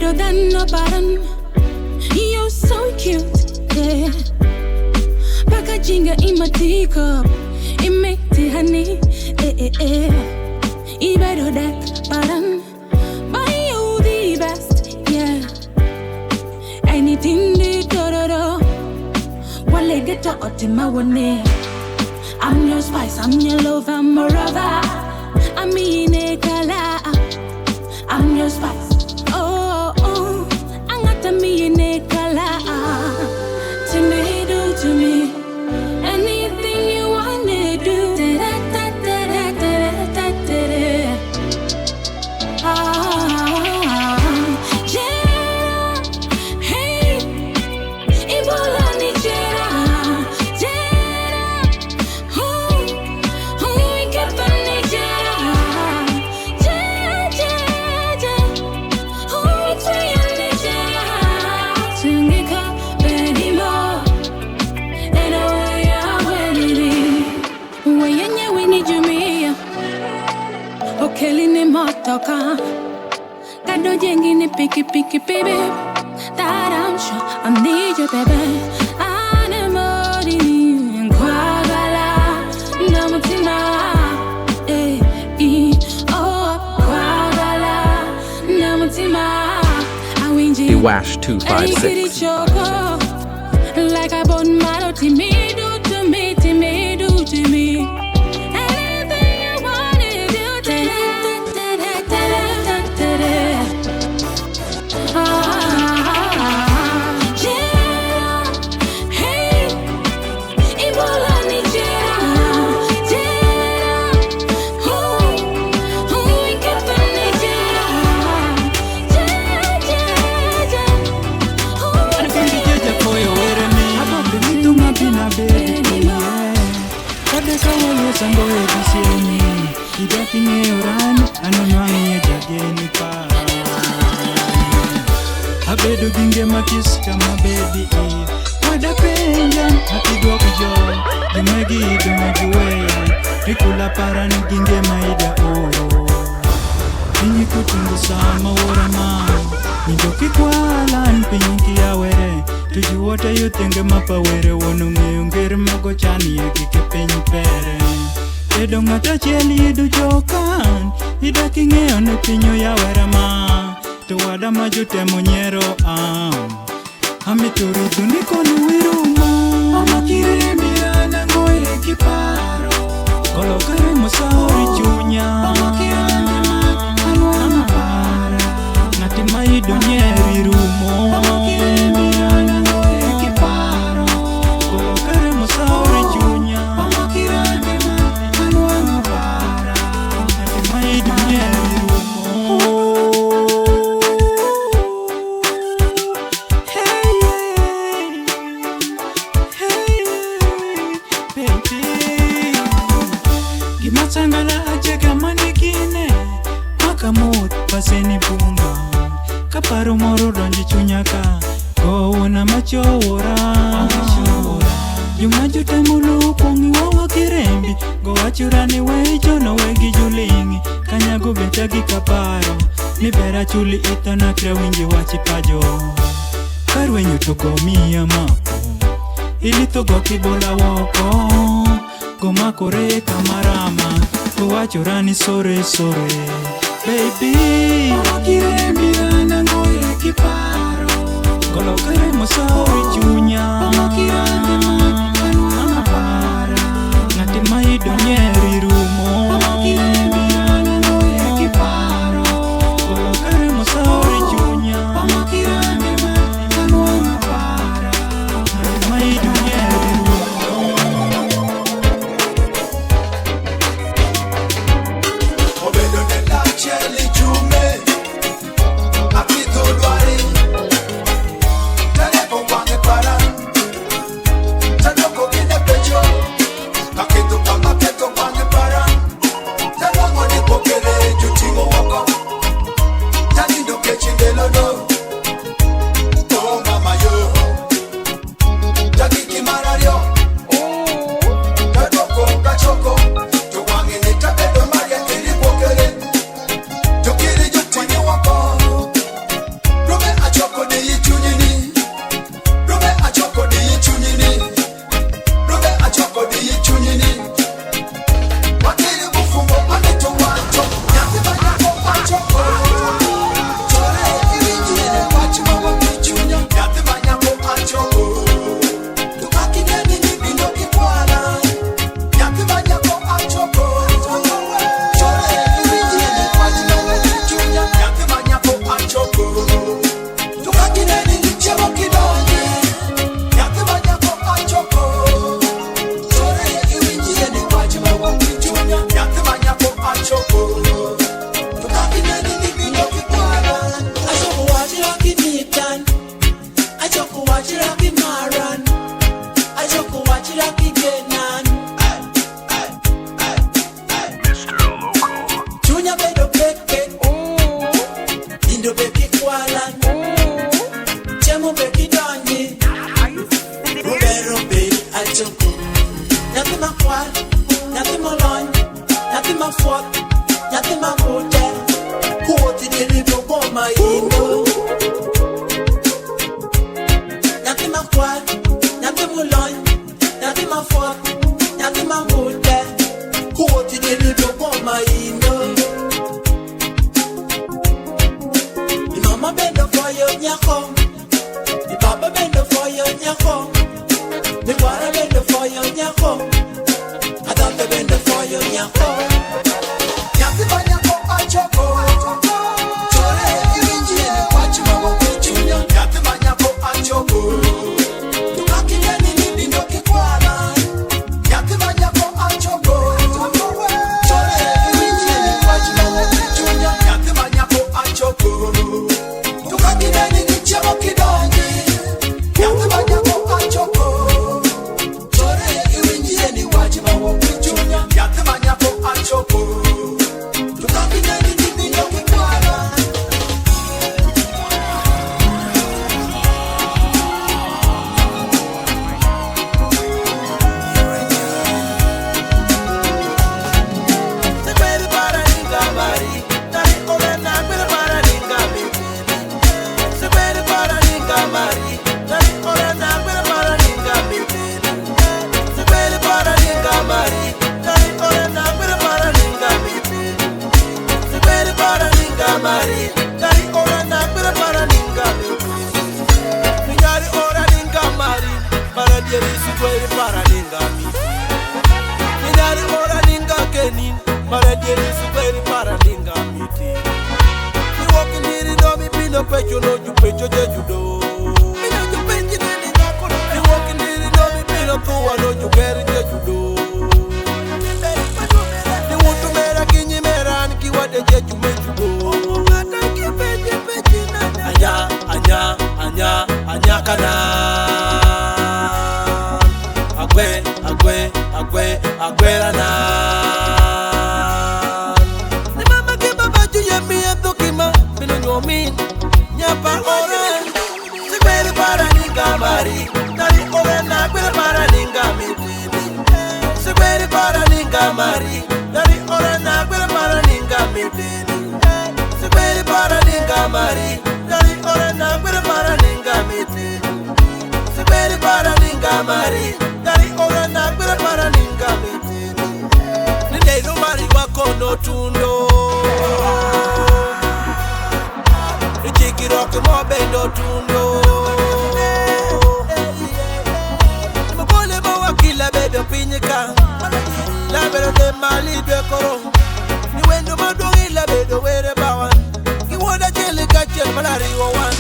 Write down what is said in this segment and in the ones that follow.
better than no button. You're so cute, yeah. Packaging in my teacup, it make the honey, You better that button, buy you the best, yeah. Anything they do, while I get to Otima one. I'm your spice, I'm your love, I'm a lover. I'm in a color. I'm your spice. Oh, I'm not a me in a color. To me, do to me anything you wanna do. Motoka, kado jengi ni piki baby. That I'm sure I need you, baby. Anemori kwagala, namutima, kwagala, namutima. The Wash 256. Like I bought my to me, do to me, do to me. Sango ebisieni, idakinge oran, anonwangi jageni pa. Abedo ginge makis kama baby e. Wada penja, atidwa kujo, dumegi weya. Rikula para ni ginge maida oro. Pinyi kutungu sama orama, nidoki kwalan pinyi kiawere. Tuju wata yutenge mapa were wonunge ungere mago chani yeki penyi pere. Edo ngata cheli idu jokan, idaki ngeo ne pinyo ya werama. To wada majute monyero Amituri duniko nuiruma. Amakire mirana ngoe kiparo. Kolo kare mosauri chunya. Amakire mirana anwa para. Natima idu nyeri rumo. Amakire mirana ngoe kiparo. Kolo kare mosauri chunya. Amakire mirana anwa para. Natima idu nyeri rumo. Gimatangala ajega manikine Makamut paseni bunga Kaparo moro donji chunyaka Kowona machora Jumajute mulu kongi wawa kirembi Gowachurani wejo no wegi julingi Kanyago betagi kaparo Nibera chuli itana krewinji wachipajo Karwenyu toko miya mako Ilitogo kibola woko Goma kore kamarama Gowachurani sore Baby Amakire mirana ngoe kiparo Kolo kare mosauri chunya Amakire anwa para Natima ido nyeri rumo Amakire mirana ngoe kiparo Kolo kare mosauri chunya Amakire anwa para Natima ido nyeri rumo beki kwalan Chemo beki donyi Rubero be achoko Nyati makwal, nyati molon Nyati mafwot, nyati mamote Kuoti dili bobo maindo Nyati makwal, nyati molon Nyati mafwot, nyati mamote Kuoti dili bobo maindo Mama bendo for you, nyako. The papa bendo for you, nyako. The water bendo for you, nyako. I thought the bendo for you, nyako. Nyako ba nyako achoko. Chore irinji ni kwachi mawo kuchunya. Nyako ba nyako achoko. Tukaki yani nini ndoki kwala. Nyako ba nyako achoko. Chore irinji ni kwachi mawo kuchunya. Nyako ba nyako achoko. Tukakideni nichemo kidonji Nyakima nyako achoko Chore iwinjie ni wajima wakuchunya Nyakima nyako achoko Tukakideni nini nyoki kwala Sekweli para ninga mari Tari orena kwele para ninga miti Sekweli para ninga mari Tari orena kwele para ninga miti Sekweli para ninga mari Tari orena kwele para ninga miti Sekweli para ninga mari Tari orena kwele para ninga miti Ningari ora ninga mari Para dieri sekweli para ninga miti Ningari ora ninga kenin Para dieri sekweli para ninga miti Ni walking diri do mi pino pecho no ju pecho je judo Pino ju pecho nini nako Ni walking diri do mi pino tuwa no ju keri je judo Ni wutu mera kinyi mera niki wade je ju me judo Ngata ki pechi pechi nana Anya kana Agwe rana Ni mama ke baba ju ye mi etokima Mino nyomin Nyapa oran Sekweli para ninga mari Tari orena kwele para ninga mitini Sekweli para ninga mari Tari orena kwele para ninga mitini Sekweli para ninga mari Tari orena kwele para ninga mitini Sekweli para ninga mari Tari orena kwele para ninga mitini Ninde no mari wako no tundo Rock mo bendo tundo Mbole mo wakila bedo pinyika La bedo de mali de koro Ni wendo madongi la bedo were bawan Ki woda jeli kachel malari wawan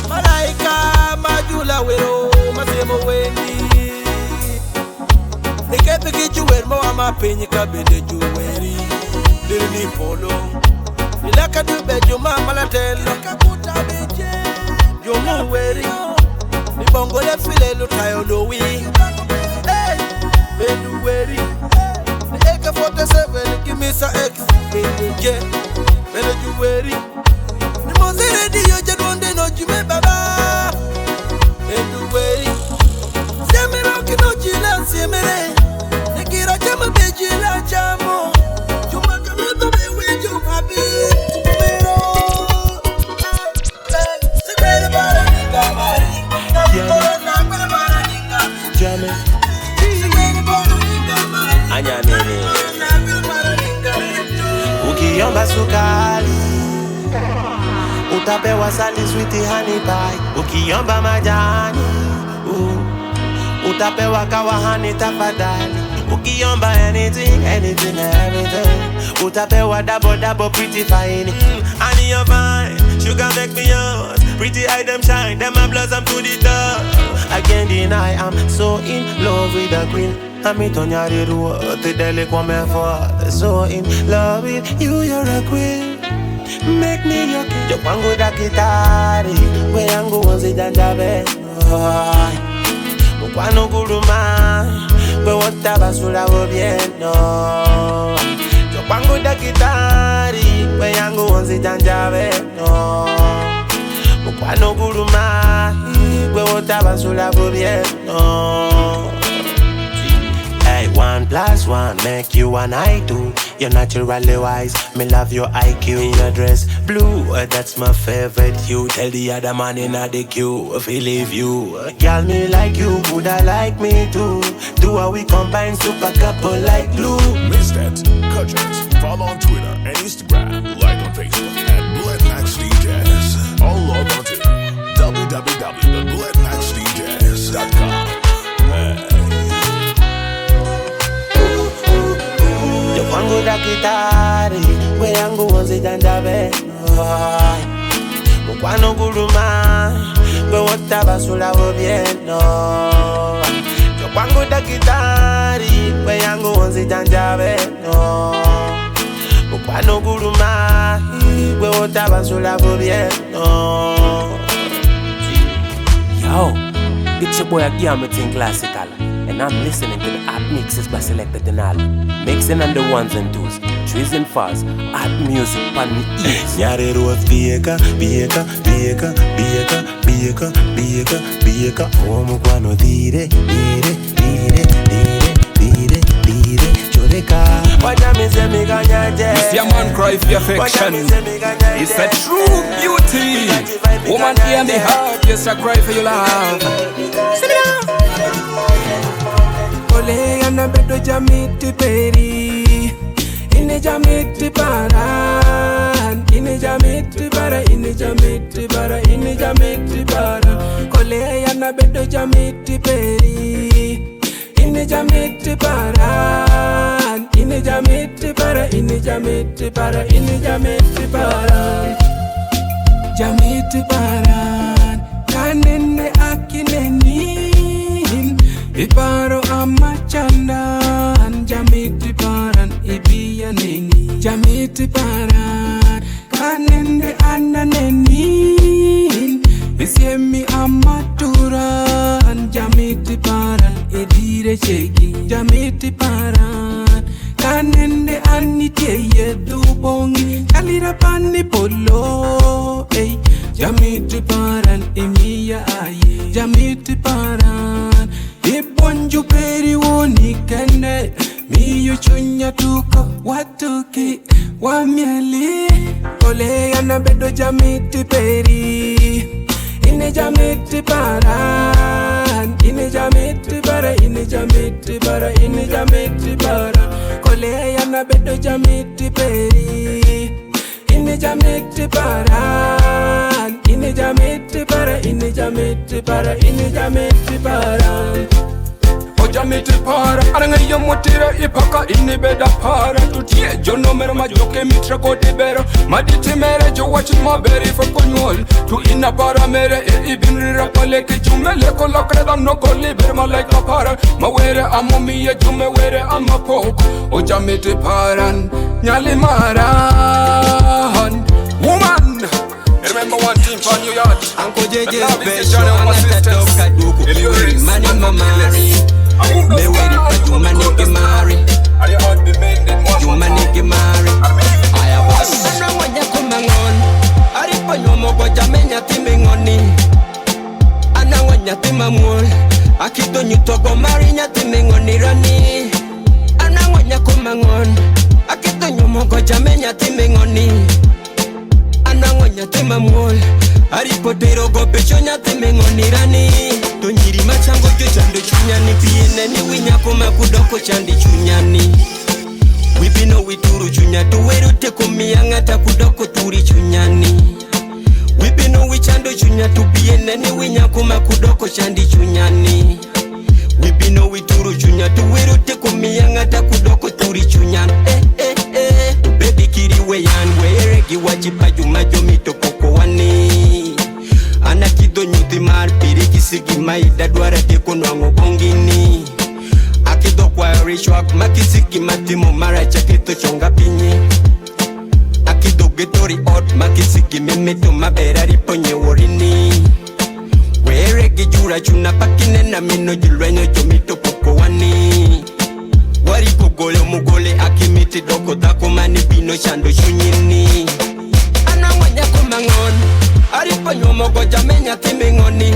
Malaika majula wero masemo wendi Nikepe kijuwer mo ama pinyika bende juweri Lili polo Nilaka dube juma malatelo Kakuta beche Jumu weri Nibongo le file lutayo lowi Hey, bendu weri Ni eka 47 kimisa X Bendu je, bendu juweri Ni monzere diyo jadwonde no jume baba Bendu weri Siemero kino jila siemere Nikira chama bejila chamo Juma kameto bewe juma bi Ukiomba sukari utapewa sali sweet honey pie. Ukiomba majani utapewa kawahani tafadhali. Ukiomba anything and everything utapewa double pretty fine. Honey you're fine, sugar make me yours. Pretty item shine, them my blossom to the top. I can't deny I'm so in love with the queen. I'm it on your road, the deli come for. So in love with you, you're a queen. Make me your king. Yo pango da kitari, we yangu wanzi janjabe. Mukwano guruma, we wanta basura wo bien no. Yo Kwangu dakitari we yangu wanzi janjawe no Mukwano guluma we wotabasula bubieno. Hey, 1+1 make you and I do. You're naturally wise, me love your IQ. In your dress blue, that's my favorite hue. Tell the other man in the queue if he leave you. Girl, me like you, woulda like me too. Do how we combine, super couple like glue. Miss that, cut that. Follow on Twitter and Instagram. Like on Facebook at Maxx Deejays. Or log on to www.maxxdeejays.com. Kwangu dakitari we yangu wanzi janjabe Mukwano guluma we wotabasula bubieno. Kwangu dakitari we yangu wanzi janjabe Mukwano guluma we wotabasula bubieno. Yo, it's your boy Again Classical, and I'm listening to the Art Mixes by Selector Janalo. Mixing on the ones and twos, trees and fars, art music on the ears. Nyare roth bieka, bieka, bieka, bieka, bieka, bieka, bieka. Oh mukwano dire, dire, dire, dire, dire, dire. Choreka. Waja mi se mi ganyaje. It's your man cry for affection. It's a true beauty. Woman in the heart, yes I cry for your love. Ole ana bedo jamiti peri, ine jamiti paran, ine jamiti para, ine jamiti para, ine jamiti para. Ole ana bedo jamiti peri, ine jamiti paran, ine jamiti para, ine jamiti para, ine jamiti para. Jamiti paran, kanene akineni. Iparo amachandan, jamiti paran ibiya neni. Jamiti paran, kanende ananeni. Isiemi amaturan, jamiti paran edire cheki. Jamiti paran, kanende aniteye dubongi. Kalira pani polo, ey. Jamiti paran imiya aye. Jamiti paran. Ibonju peri woni kende miyu chunya tuko watuki wamieli. Ole ana bedo jamiti peri, ine jamiti paran, ine jamiti para, ine jamiti para, ine jamiti para. Ole ana bedo jamiti peri, ine jamiti paran, ine jamiti para, ine jamiti para, ine jamiti para. Jamiti para, aranga yo motira ipaka ini beda para. Tutie jono mero majoke mitra ko de bero. Maditi mere jo watching my berry for konyol. Tu ina para mere e ibin rapale ke jumele ko lokre dan no ko liber ma like la para. Ma were amomi e jume were amma poko. O jamiti paran, nyali maran. Woman, remember one thing from your yard. Uncle JJ's best show on the top kaduku. Money mamari. Me wait for you manike mari. You manike mari. I was na wanya kumangon. Ari panyomo go jamenya timingoni. Ana wanya timamul. Akito nyutogo mari nya timingoni rani. Ana wanya kumangon. Akito nyomo go jamenya timingoni. Ana wanya timamul. Ari potero go pechonya timingoni rani. Tonyiri machango kyo chande chunyani. Piene ni winya kuma kudoko chande chunyani. Wibino wituru chunya tuweru teko miyangata kudoko turi chunyani. Wibino wichando chunya tupiene ni winya kuma kudoko chande chunyani. Wibino wituru chunya tuweru teko miyangata kudoko turi chunyani. Baby kiri weyan weregi wajipa jumajo mito koko wani. Anakido nyuti mar piri kisigi maida duara teko nwango bongini. Akido kwa rishwak makisigi matimo mara chakito chonga pinyi. Akido getori ot makisigi memeto mabera riponye worini. Weregi jura chuna pakine na mino jilwenyo jomito poko wani. Wari pogole mugole akimiti doko dako mani bino shando shunyini. Anawanya kumangon, aripo nyomo goja menya timengoni.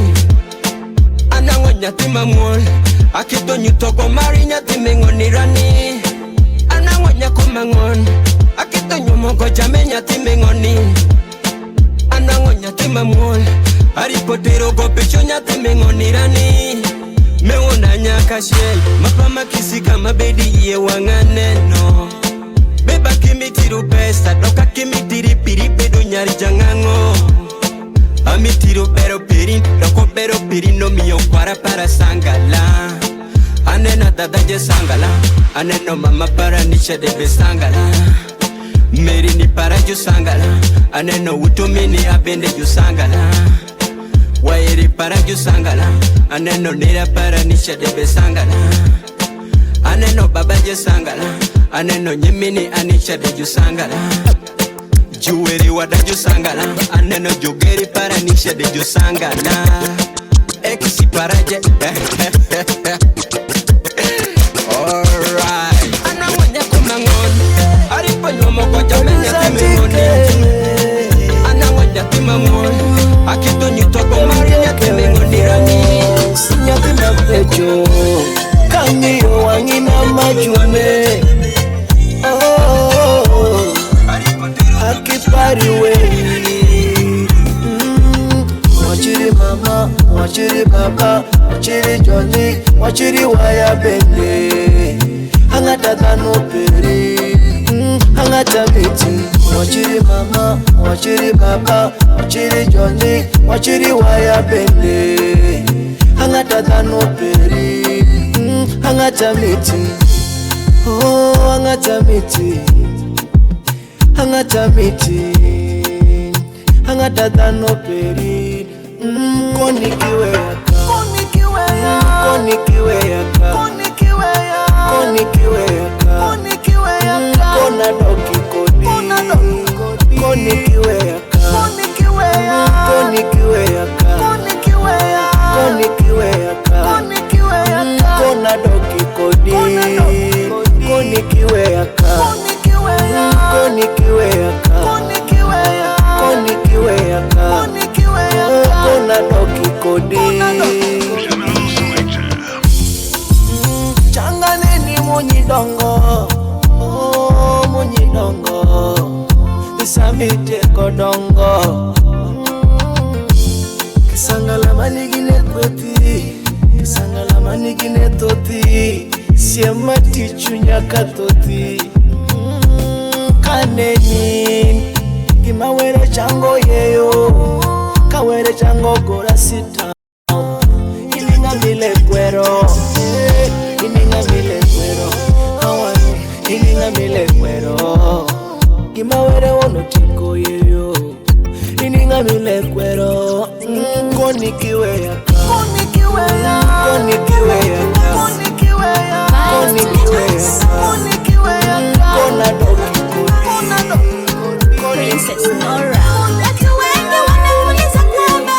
Anawanya timamol, akito nyutogo marinya timengoni rani. Anawanya kumangon, akito nyomo goja menya timengoni. Anawanya timamol, aripo tero go pecho nya timengoni rani. Meona nyaka shell, mapama kisika mabedi ye wanganeno. Beba kimitiro pesa, doka kimitiri piri pedo nyari jangango. Amitiro pero pirin, doko pero pirin no miyo para sangala. Anena dada je sangala, aneno mama para nisha debe sangala. Meri ni para ju sangala, aneno utumini abende ju sangala. Wairi para ju sangala, aneno nira para nisha debe sangala. Aneno baba je sangala, aneno nyimini anisha de ju sangala. Juweri wada ju sangala, aneno jogeri para nisha de ju sangala. Ekisi para je alright. Anawanya kumangon, aripo nyomo kwa jamenya timengoni. Anawanya timamon, akito nyutoko marinya timengoni rani. Sinyati mapecho, kangiyo wangina majume. Oh, akipari wei. Wachiri mama, wachiri baba, wachiri Johnny, wachiri waya bende. Hangata dano peri, hangata miti. Wachiri mama, wachiri baba, wachiri Johnny, wachiri waya bende. Hangata dano peri, hangata miti. Oh, hangata miti, hangata miti, hangata dano peri. Koni kiwe yaka, koni kiwe yaka, koni kiwe yaka, koni kiwe yaka, koni kiwe yaka, koni kiwe yaka, kona doki kodi, kona doki kodi, koni kiwe yaka, koni kiwe yaka, koni kiwe yaka, koni kiwe yaka, koni kiwe yaka, koni kiwe yaka, kona doki kodi, koni kiwe yaka, koni kiwe yaka, koni kiwe yaka, koni kiwe yaka, koni kiwe yaka, koni kiwe yaka, kona doki kodi. Changaneni munyidongo, oh munyidongo, isamite kodongo. Kisangala manigine kweti, kisangala manigine toti, siema tichunya katoti. Kaneni, kimawere chango yeyo, kawere chango gora sita. Ininga mile kwero, ininga mile kwero, hawani, ininga mile kwero. Kimawere wono tiko yeyo, ininga mile kwero. Koni kiwe yaka, koni kiwe yaka, koni kiwe yaka, koni kiwe yaka, koni kiwe yaka, koni kiwe yaka, kona doki kodi, kona doki kodi, Princess Nora. Watu wengi wanauliza kwamba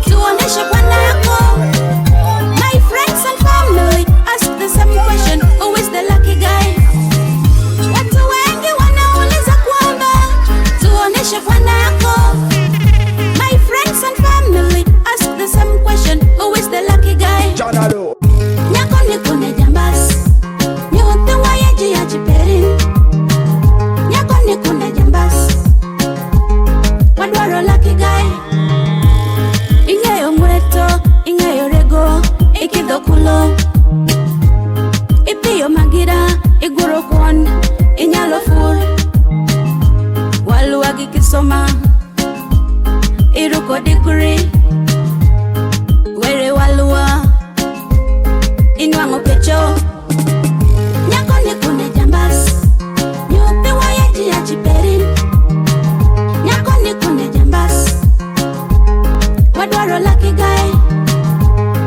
tuoneshe bwana yako. My friends and family ask the same question, who is the lucky guy? Watu wengi wanauliza kwamba tuoneshe bwana yako. My friends and family ask the same question, who is the lucky guy? Janalo. Nyako ni kune jambas, nyote wayeji ya jiperin. Nyako ni kune jambas, wadwaro lucky guy. Ingeyo mweto, ingeyo rego, ikidho kulo. Ipiyo magira, iguro kwon, inyalo fur. Waluwa gikisoma, iruko degree. Were waluwa, inwango pecho. Nyako ni kune jambas, nyote wayeji ya jiperin. Nyako ni kune jambas, wadwaro lucky guy.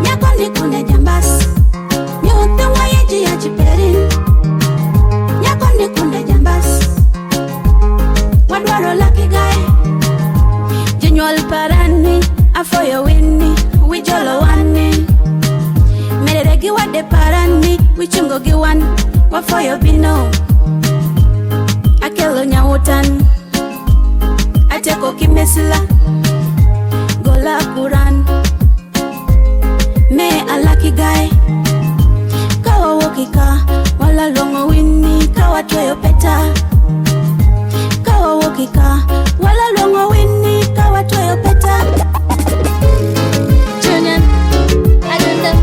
Nyako ni kune jambas, nyote wayeji ya jiperin. Nyako ni kune jambas, wadwaro lucky guy. Jinyol parani, afoyo winni, wijolo wani. Mereregi wade parani, wichungo giwan, what for your bino? Akelo nyawotan, ateko kimesila, gola kuran. Me a lucky guy, kawa wokika, wala longo winni, kawa toyo peta. Kawa wokika, wala longo winni, kawa toyo peta. Junior, I don't know.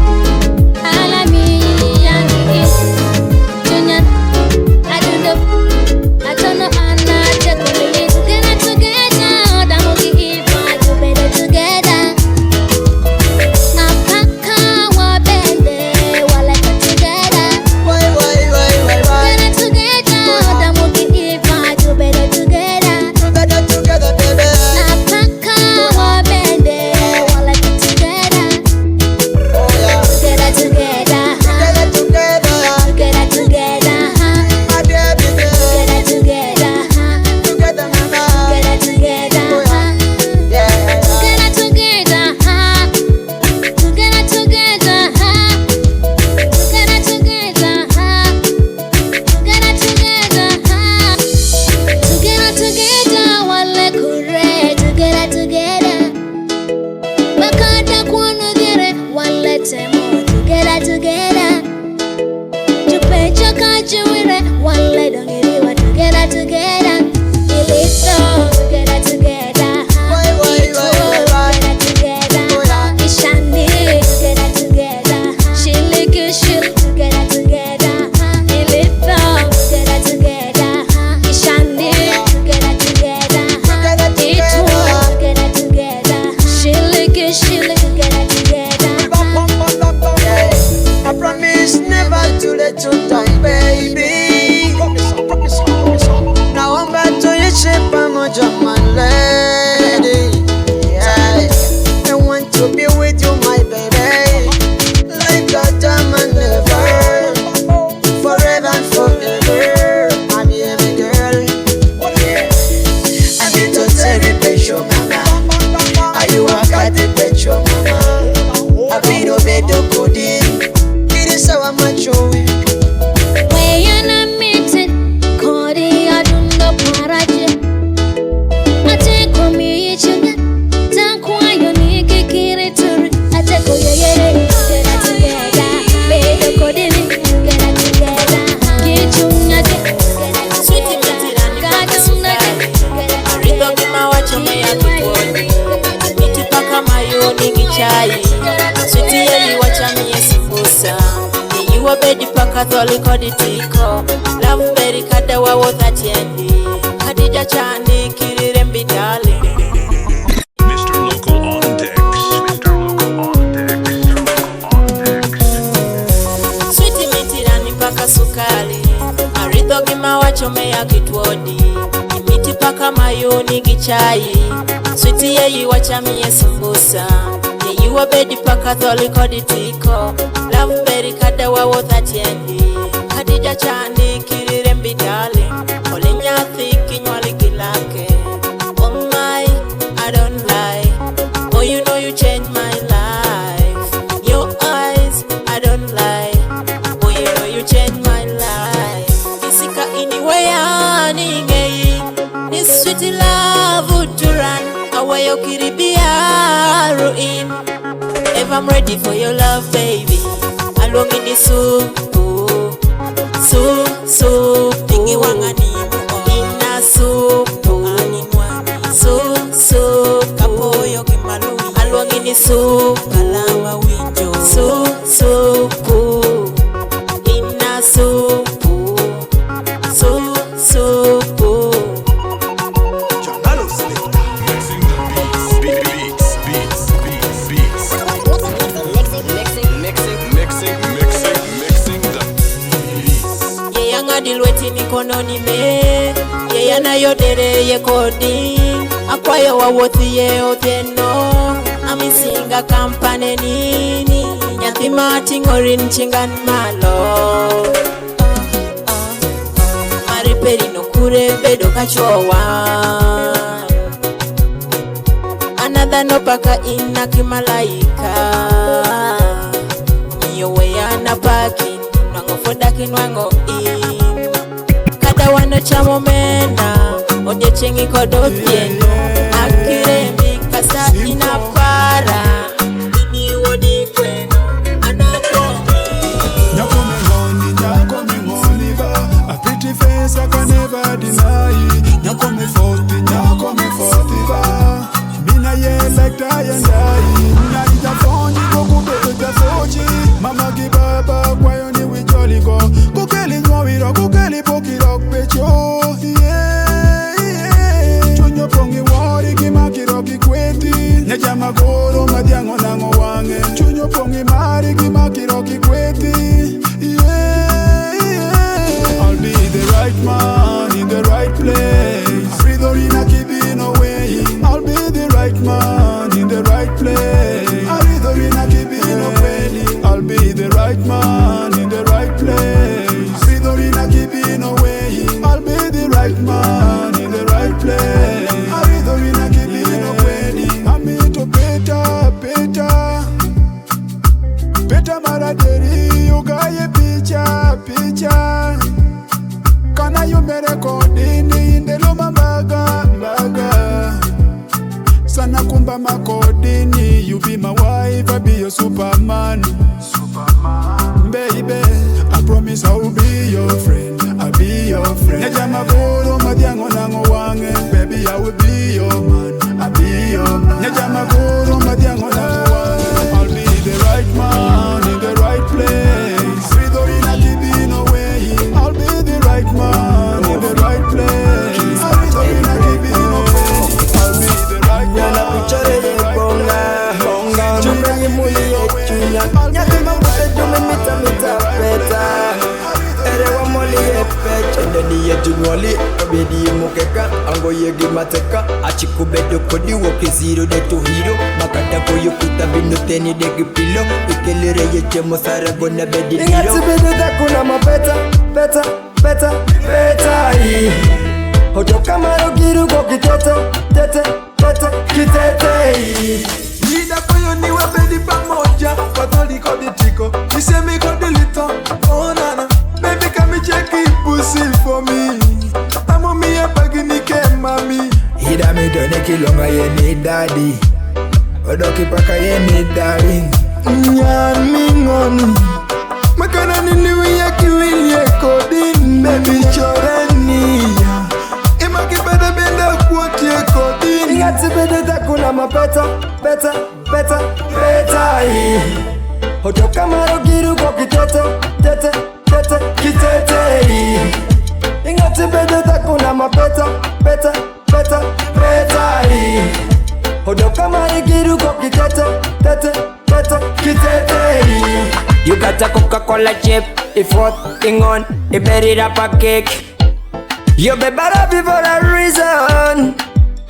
I'm ready for your love, baby. Along in the soup, soup, Tingi wangani ina soup, soup, kapoyo kimalumi. Along in the soup, kalama winjo. Soup, ina soup, soup. Janalo selector. Mixing the beats. Mixing the beats. Ye yanga dilweti mikononi me. Ye yana yodere ye kodi. Akwayo wawothi ye otieno. Amisinga kampane nini. Nyathi mati ngorin chingan malo. Mariperi no kure bedo kachowa. Another no paka ina kimalaika. Miyo we yana paki. Nwango foda kinwango i. chamo mena Ode chengi kodo pieno Akire mi kasa inapara Ini wodi kweno Anako Nyako me ngoni ba. A pretty face I can never deny. Nyako me forty ba. Mina ye like die and die. Narita phone go kubeta soji. Mama gibaba kwa yoni we jolly go. Kukeli nyawiro kukeli poki rock pecho. Yeah. Chunyo pongi wari kimaki roki kweti. Nyajama goro madiango nango wange. Chunyo pongi mari kimaki roki kweti. I'll be the right man in the right place. Ridorina kibino way. I'll be the right man in the right place. Ridorina kibino way. I'll be the right man in the right place. Ridorina kibino way. I'll be the right man in the right place. Ridorina kibino way. I'm into Peta maraderi, you got a picture. Kana you me recordini in the loma baga. Sana kumba makodini, you be my wife, I be your Superman. Baby, I promise I will be your friend. I'll be your friend. Nyajama goro madiango nango wange. Baby, I will be your man. I'll be your man. Nyajama goro madiango nango wange. I'll be the right man in the right place. Ridorina kibino way. I'll be the right man in the right place. Ridorina kibino way. I'll be the right man. Nyana pichare ye bonga. Chume ye muli ye chunya. Nyaki mamute jume mita peta. Ere wa moli ye pecha. Ndeni ye junwali. Obedi ye mukeka. Ango ye gimateka. Achikubedo kodi woke zero de to hero. Makata ko yukuta binu teni de gipilo. Ikelere ye chemo sara gona bedi diro. Ingati bedo da kuna mapeta. Peta. Hojo kamaro giru go kitete. Kitete. Nida koyo niwe bedi pamoja. Patoli kodi tiko. Isemi kodi lito. Oh nana. Baby come check it pussy for me. Amo mi e bagini ke mami. Hida mi doni kilonga ye ni daddy. Odoki paka ye ni darling. Nyami ngoni. Makana niliwi ya kiwili ye kodin. Baby choreni ya. Ima kipeda benda kuoti ye kodin. Ingati bede da kuna mapeta. Hojo kamaro giru go kitete. Ingati bede da kuna mapeta. Hojo kamaro giru go kitete. You got a Coca-Cola chip, if what thing on, you bet it up a cake. You be better be for a reason.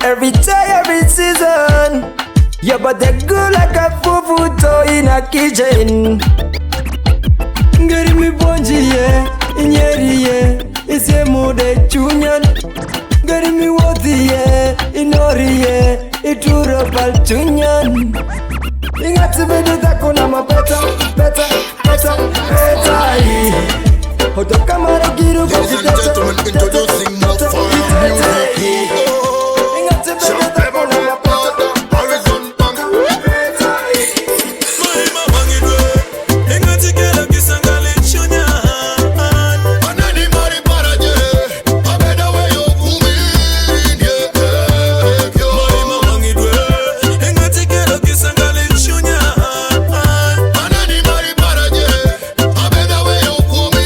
Every day, every season. You but they good like a fufu in a kitchen. Ngari mi bonji ye, inyeri ye, ise mude chunyan. Ngari mi woti ye, inori ye, ituro pal chunyan. Ingati bede da kuna mapeta. Hojo kamaro giru go kitete. Ladies and gentlemen, introducing more fire music. Ingati bede da kuna mapeta. Horizon Bank. Anani mari paraje. Abeda we yo kumin. Anani mari paraje. Abeda we yo kumin.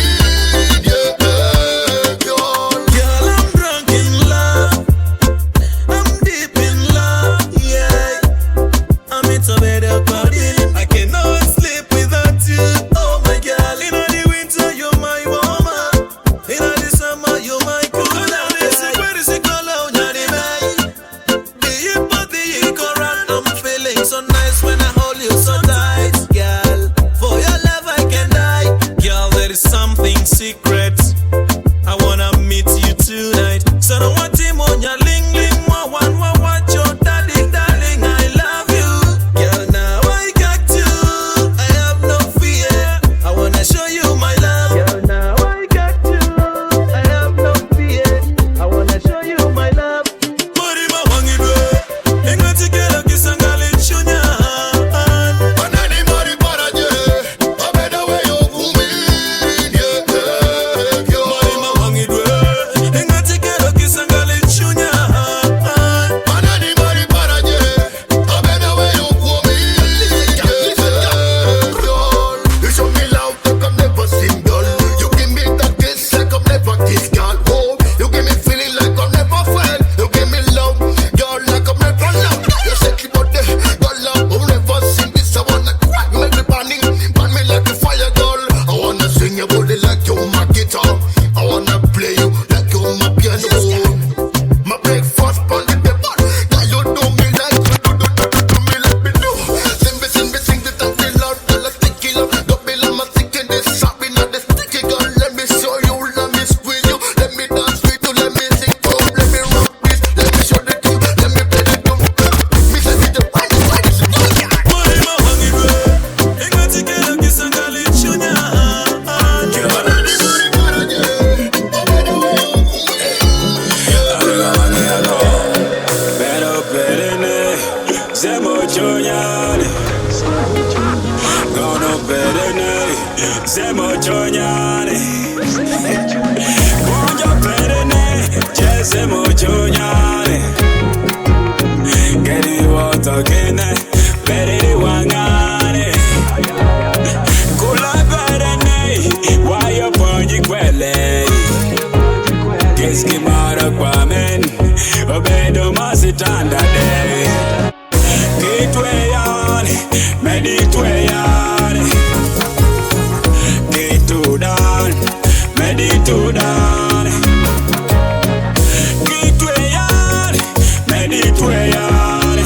Girl, I'm drunk in love. I'm deep in love, yeah. I'm into better party. I cannot sleep without you. Oh my girl, in the winter you're my woman. In the summer you're my cooler. I'm feeling so nice when I hold you so tight, girl. For your love I can die, girl. There is something secret. I wanna meet you tonight. So I want him on your ling ling. One, watch your darling. I love you, girl. Now I got you. I have no fear. I wanna show you my love, girl. Now I got you. I have no fear. chonyane Gono perene Semo chonyane Bonjo perene Semo chonyane Geri water kene Beri wangane Kula perene Waya ponji kwele Kiski mara kwa men Obedo masitanda de Kitweyane Meditweyane Kitudan Meditudan Kitweyane Meditweyane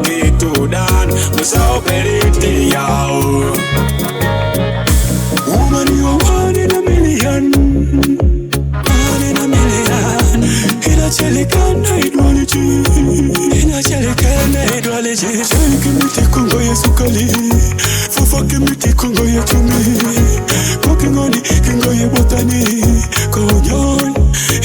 Kitudan Musao periti yao Woman you one in a million Inachelikana ideology Inachelikana ideology Shaniki miti kongo ya sukali Fufake miti kongo ya chumi Kokingoni kingo ya botani Konyon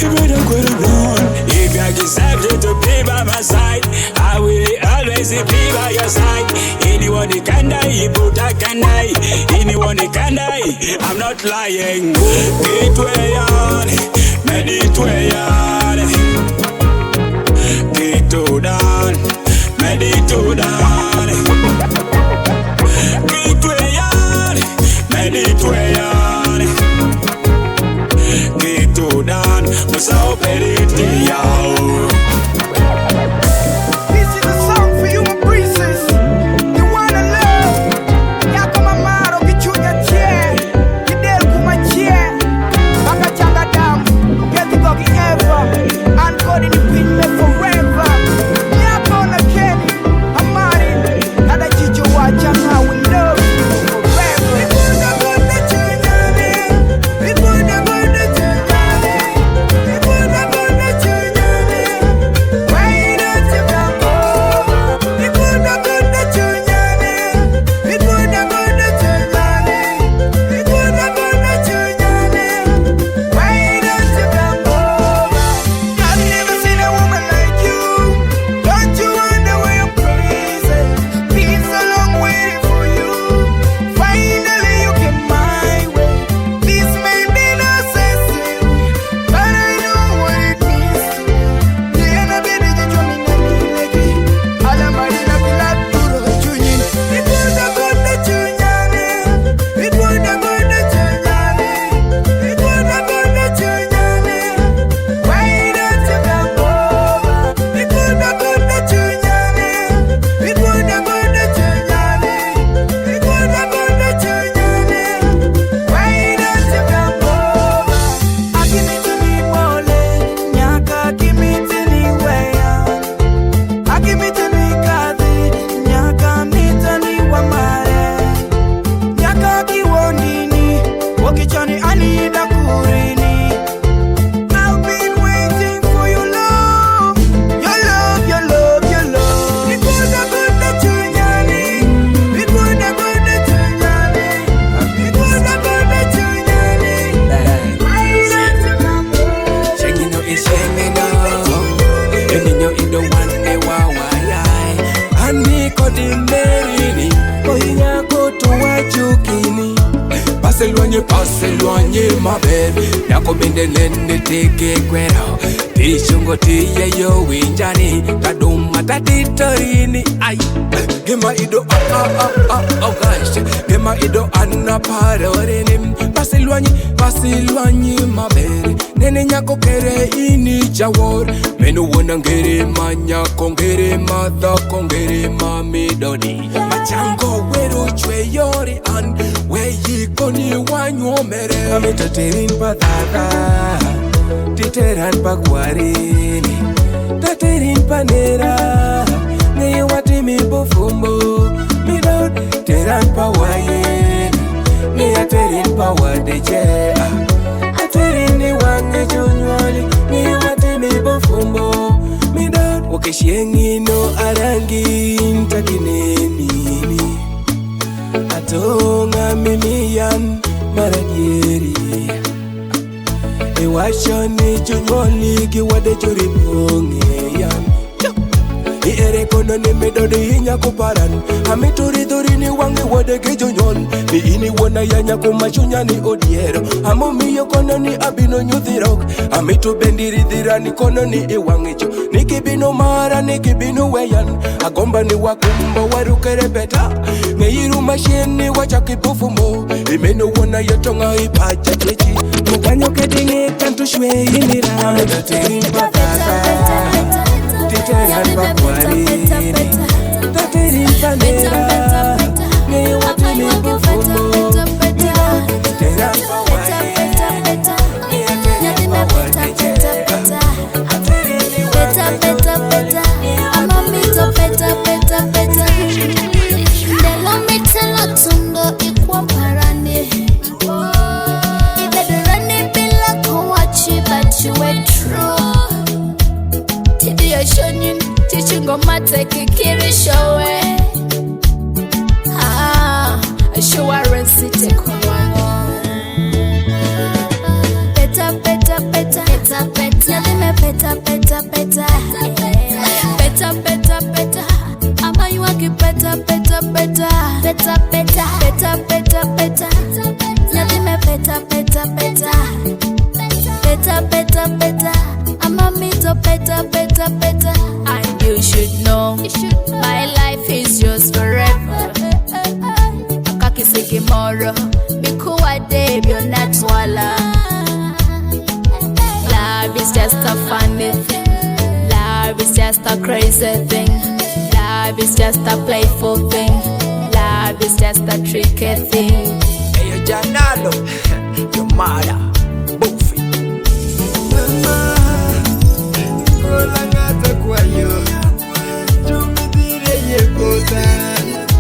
Ibeda kwere non If you accept to be by my side I will always be by your side Anyone can die, Buddha can die Anyone can die, I'm not lying Kitweyane Meditweyane Kitudan Meditudan Kitweyane Meditweyane Kitudan Musao periti yao This is a song for you, my princess. You wanna love? Yako mamaro kichunya chie. Kidel kuma chie. Baka changa damu. Get it doggy ever. And God in the pin me forever. Yako na Kenny. Amari. Kada chicho wacha na we love you forever. Ikunda kunda chunyane. Ikunda kunda chunyane. Ikunda kunda chunyane. Why don't you come over? Ikunda kunda chunyane. Ikunda kunda chunyane. Ikunda kunda chunyane. Why don't you come over? I've never seen a woman like you. Don't you wonder why I'm crazy? Been so long waiting for you. Finally you came my way. This may be necessary, but I know what it means to me. Tena baby jicho minamileki. Alamarina bila duro chunyin. Ikunda kunda chunyane. Ikunda kunda chunyane. Ikunda kunda chunyane. Why don't you come over? Ikunda kunda chunyane. Ikunda kunda chunyane. Ikunda kunda chunyane. Why don't you come over? Akimiti ni pole, nyaka akimiti ni weya. Akimiti ni kadhi, nyaka mita ni wamare. Nyaka akiwonini, wakichani anida kurini. I've been waiting for your love, your love, your love, your love. Ikunda kunda chunyane, ikunda kunda chunyane, ikunda kunda chunyane. Why don't you come over? Shengino is shengino Enino in the one day wawayai Aniko di merini Oinya koto wachukini Paselwanye maber Yako bende nene teke kwera Tishungo tiye yo winjani Kaduma tatitorini Ay Gema ido oh gosh Gema ido anna parorini Paselwanye maber Nene nyako kere ini jawor Menu wona ngere manya kongere madha kongere mamidoni Machango wero chwe yori an Weyi koni wanyo mere Amita terin patata Titeran pakwarini Taterin panera Neye wati mi bufumbo Midot teran pawayeni Neye terin pawadeje Aterini wange chunywali Neye wati mi bufumbo Midot wakeshiengino arangi Ntakinenini Atonga mimiyan maradieri Ewashani chunywali Giwade churibonge yan Iere kono ni medo wode hinya kuparan amituri dhurini wangi wode gejonyon ni ini wona yanya kumachunya ni odiero amo miyo kono ni abino nyuthirok amitu bendiri dhirani kono ni iwangicho nikibino mara nikibino weyan agomba ni wakumbo warukere beta ngeiru mashini wachakipufumbo imeno wona yotonga ipacha chechi mukanyo kedinge kantu shwe inira teterin patata teteran pakwari teterin panera ngeyo watini pufumbo teteran pakwari Take a show assurance take better ama you want get better ama me to better and you should know my life is yours forever akakisiki moro bikuwa day you're not wala love is just a funny thing love is just a crazy thing love is just a playful thing love is just a tricky thing hey yo Janalo your mother Buffy mama kolangata kwa yo chumidire yekota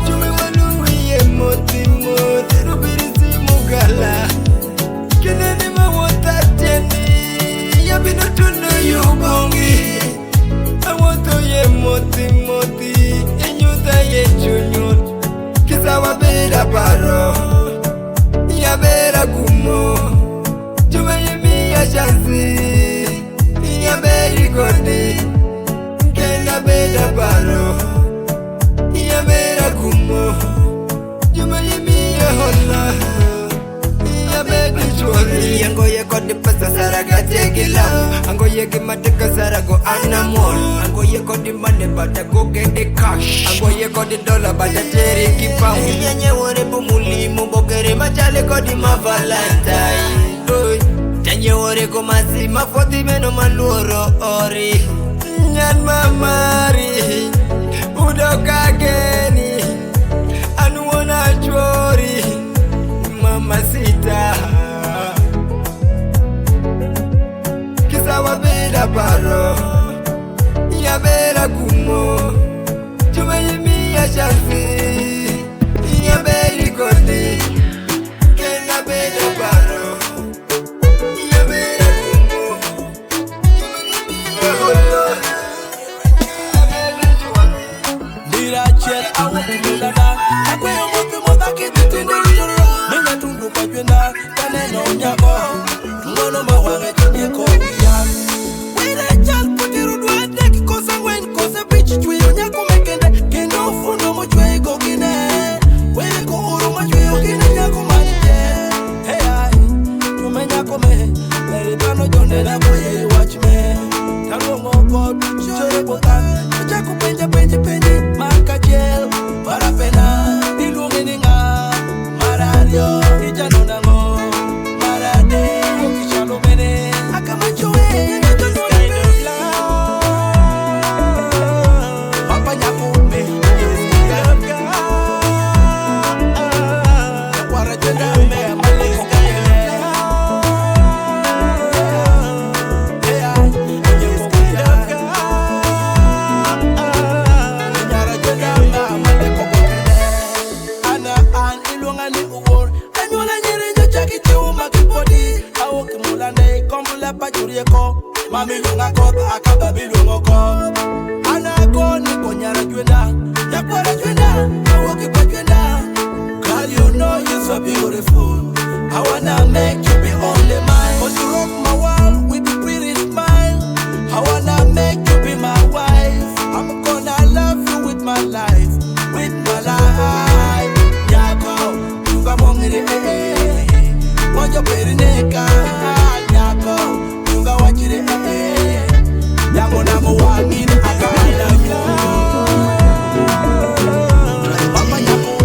chume wanuye motimo terubirisi mugala kenene mawota teni yabino tunu yubongi awoto ye moti enyuta ye chunyot kisawa bera paro ya bera kumo chume yemi ya shansi ya beri kodi kenda bera paro ya bera kumo chume yemi ya hola ya beri chori yango ye kodi pesa saraga tegila ango ye gimatika sarago anamol ango ye kodi money but I go get the cash ango ye kodi dollar but I teri kipa nyenye wore bumulimu bokere machale kodi ma valentine oi tanye wore ko masima foti meno maluoro ori nyan mamari udoka geni anuona chori mama sita kisawa bela paro ya bela kumo chuma yemi ya shansi ya beli kodi kena bela paro ya bela kumo chuma yemi ya hola Dira chel awo kulada akwe omoke mobaki titinde juro ninga tundu kwa jwenda kaneno nyako ngono mawange kwenye kowiya wile chal kutiru duende kikosa ngwen kose bichi chweyo nyako mekende kendo ufundo mochwe gogine wile ko uru machwe ogine nyako manite hey ay tume nyako me meri pano jonde na boye you watch me talo ngoko chore botan chako penje maka gel para pena dilungi ninga marario ijano nango marade okichalo mene akamachoe kind of love papa nyakume wara jenda me maleko Mami lunga kota akaba bilungo ko Anago ni konyara jwenda Nyakwara jwenda Awoki kwa jwenda Girl you know you're so beautiful I wanna make you be only mine Cause you rock my world with your pretty smile I wanna make you be my wife I'm gonna love you with my life with my life. Nyako, tunga mongere Mojo perineka Nyako, tunga wajire Yango na muwangin akala Mama nyako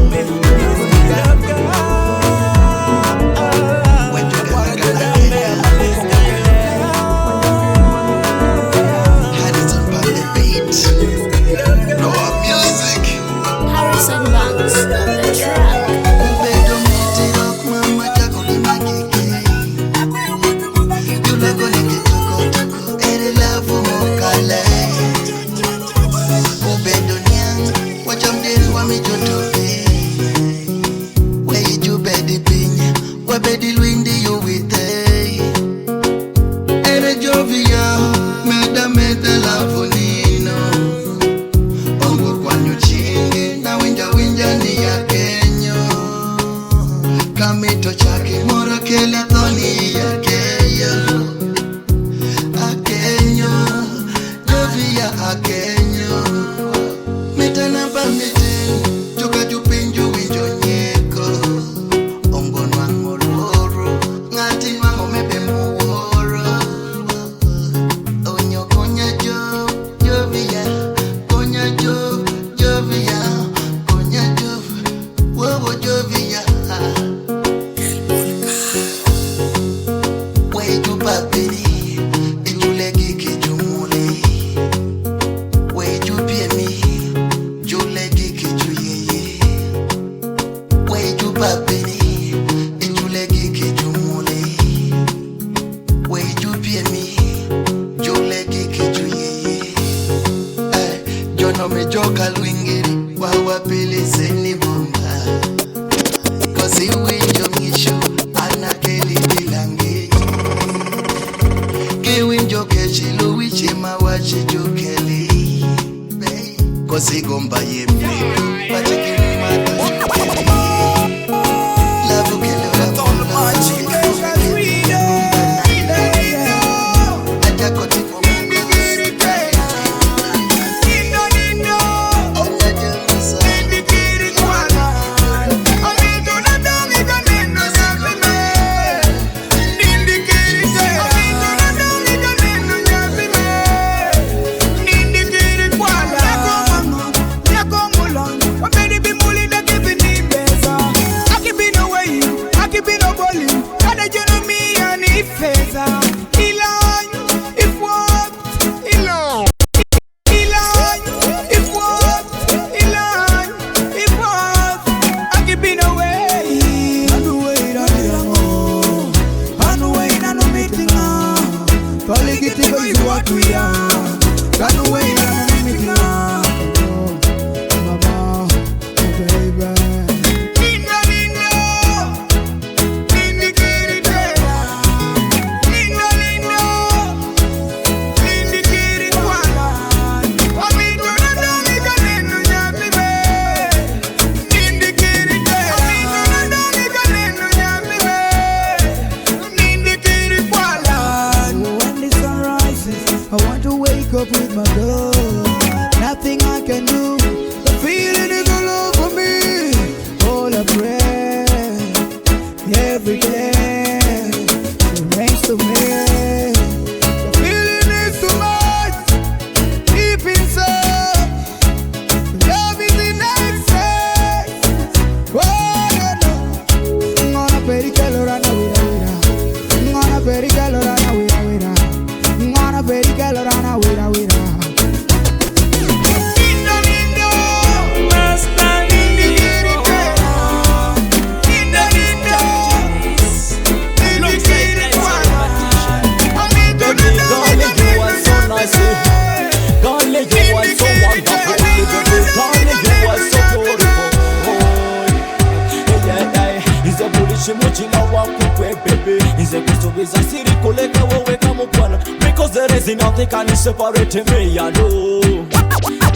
Separate me and you.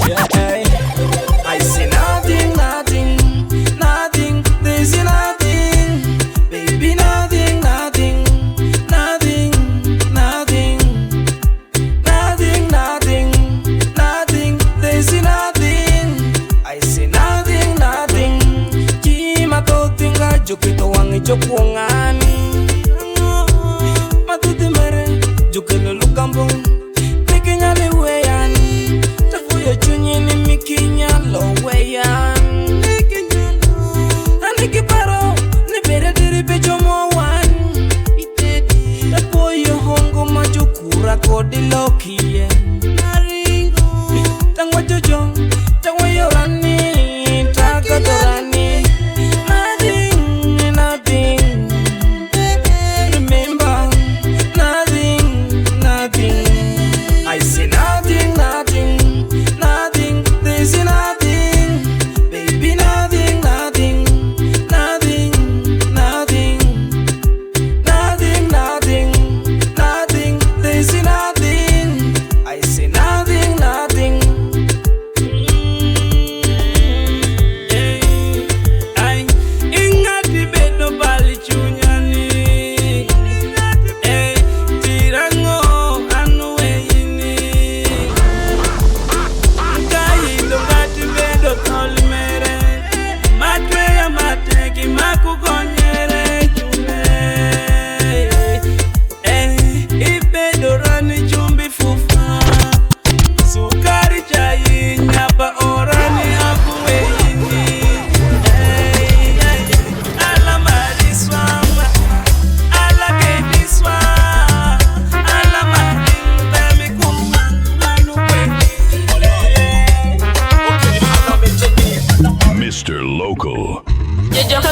Yeah, I see nothing, nothing, nothing. There's nothing, baby, nothing, nothing, nothing, nothing, nothing, nothing, nothing. There's nothing. I see nothing.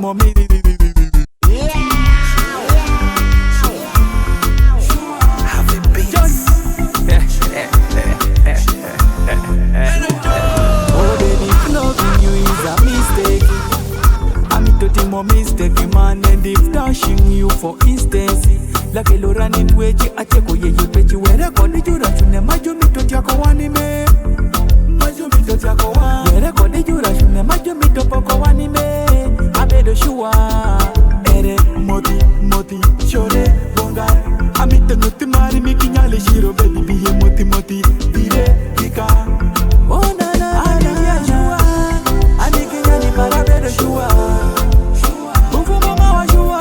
mommy. Oh baby, loving you is a mistake. I'm to think more mistake, man, and if dashing you for instance. Like a lorani dweji acheko ye pechi were kodi jura shune majo mito tiako wani me majo mito tiako wani were kodi jura shune majo mito poko wani me abedo shua ere moti shore bonga amite nuti mari miki nyale shiro baby biye moti bire kika oh na na ani ya shua ani kinya ni para bedo shua ufu mama wa shua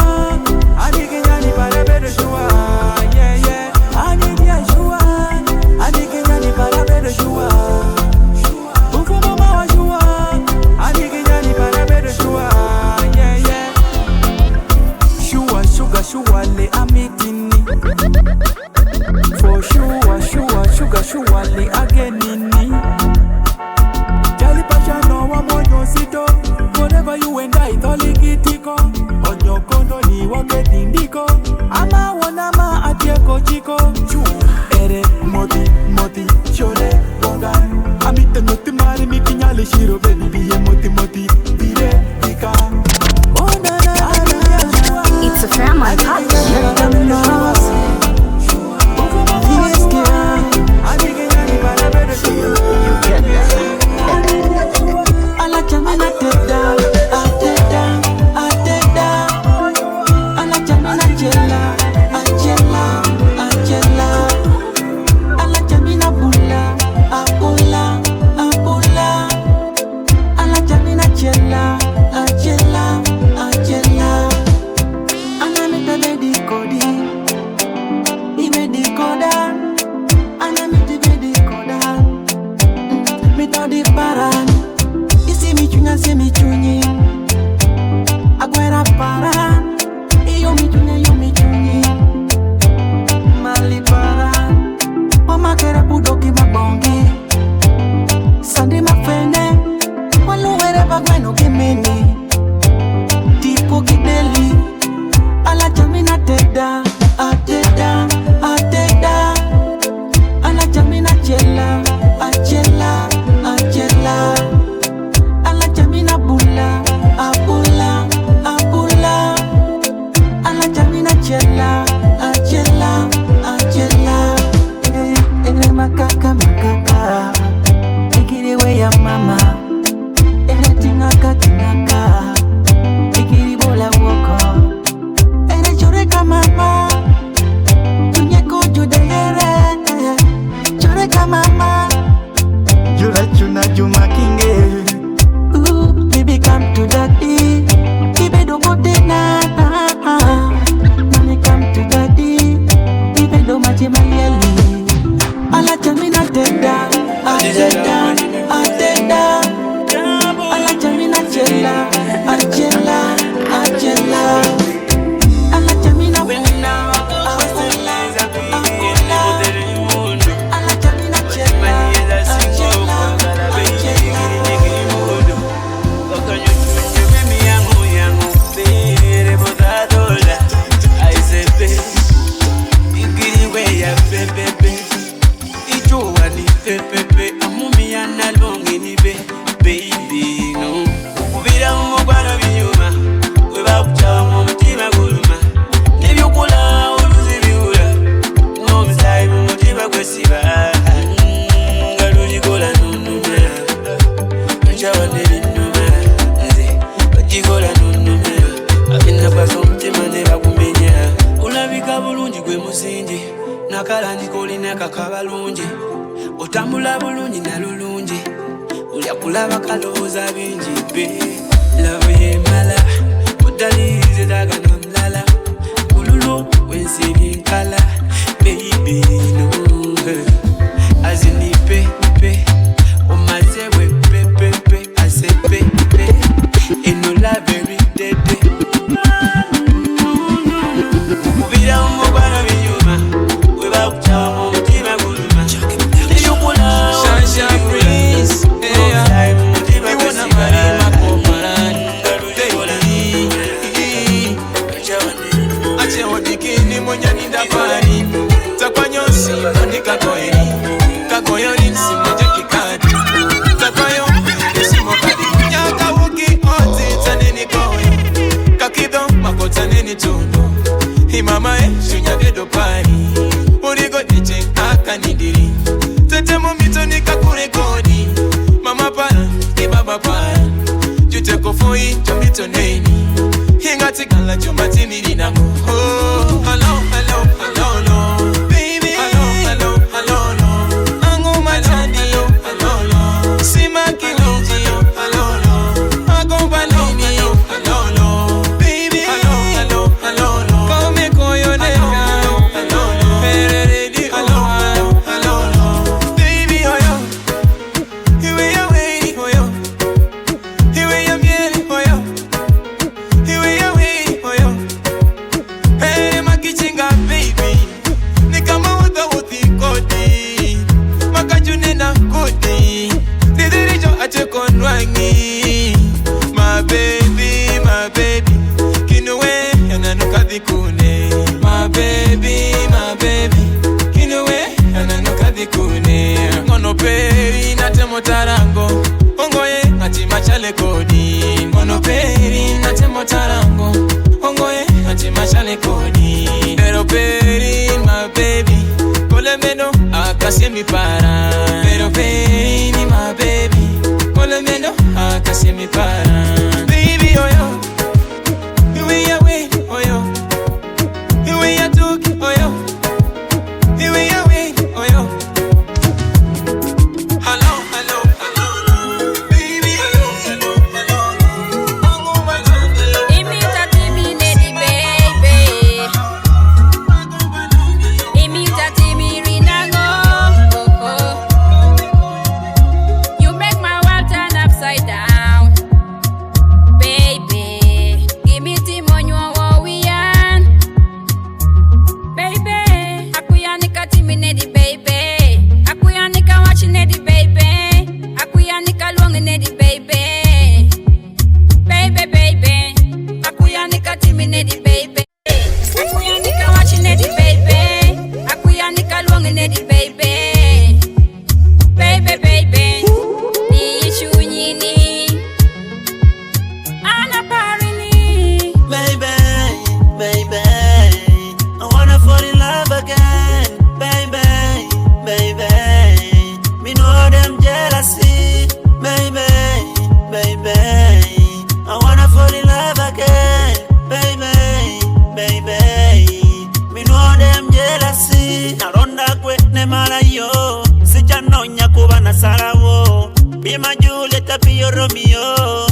ani kinya ni para bedo shua yeah ani ya shua ani kinya ni para bedo shua ufu mama wa shua ani kinya ni para bedo shua yeah shua sugar le amitini for sugar le agenini jali pasha no wa moyo sito whenever you and I tolikitiko onyo kondo ni waketi ndiko ama wanama atieko chiko ere moti chore bonga amite nuti mari mikinyale shiro baby biye moti bire dika oh na na it's a family podcast. Ingati gala chumati mirinango. Oh, hello, hello, hello, hello. Baby, hello, hello, hello, hello. Ango machandi, hello, hello, hello. Sima kiliji, hello, hello, hello. Agomba nini, hello, hello, hello. Baby, hello, hello, hello, hello. Come koyo nega, hello, hello, hello. Peredi, hello, hello, hello, hello. Baby, oh yo, here you waiting, oh yo. Here you mieli, oh yo. Here you waiting, oh yo. Hey, makichinga baby, ni kama uti kodi, makajunena kodi, didirijo achekonwangi. My baby, kinuwe yananuka dhikune. My baby, kinuwe yananuka dhikune. Ngono peri na temo tarango, ongoye ati machale kodi. Ngono peri na temo tarango, ongoye ati machale kodi. Pero peri, my baby, kole meno akasi mi para. Pero peri, my baby, kole meno akasi mi para. Baby, oh yo, here you wait, oh yo, here you took, oh yo, here you wait, oh yo. Hello, hello, hello, baby, hello, hello, hello. Ango machandi, Imita timi nedi baby. Imita timi rinango. Oh, oh. You make my world turn upside down. Baby, give me timonyo wawian. Baby, akuyanika timi nedi baby. Akuyanika wachi nedi baby. Akuyanika luongi nedi baby. Baby, akuyanika timi nedi baby. Akuyanika wachi nedi baby. Akuyanika luongi nedi baby. Baby, ni ishu nyini. Ana parini. Baby, I wanna fall in love again. Baby, me know them jealousy. Baby, I wanna fall in love again. Baby, me know them jealousy. Naronda kwe ne mara yo, sijanonya kuba na sarawo. Be my Juliet, be your Romeo.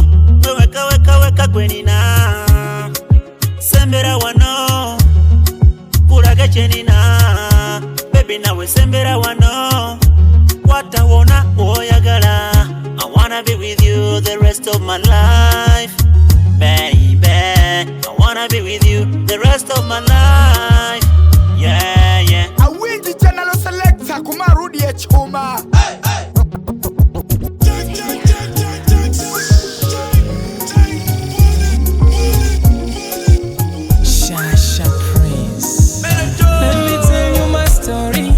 Weka kwenina. Sembera wano, kuraga chenina. Baby nawe sembera wano, watawona oyagala. I wanna be with you the rest of my life. Baby, I wanna be with you the rest of my life. Yeah. I win the Janalo selector, kumarudi ya chuma. Shasha Prince. Let me tell you my story.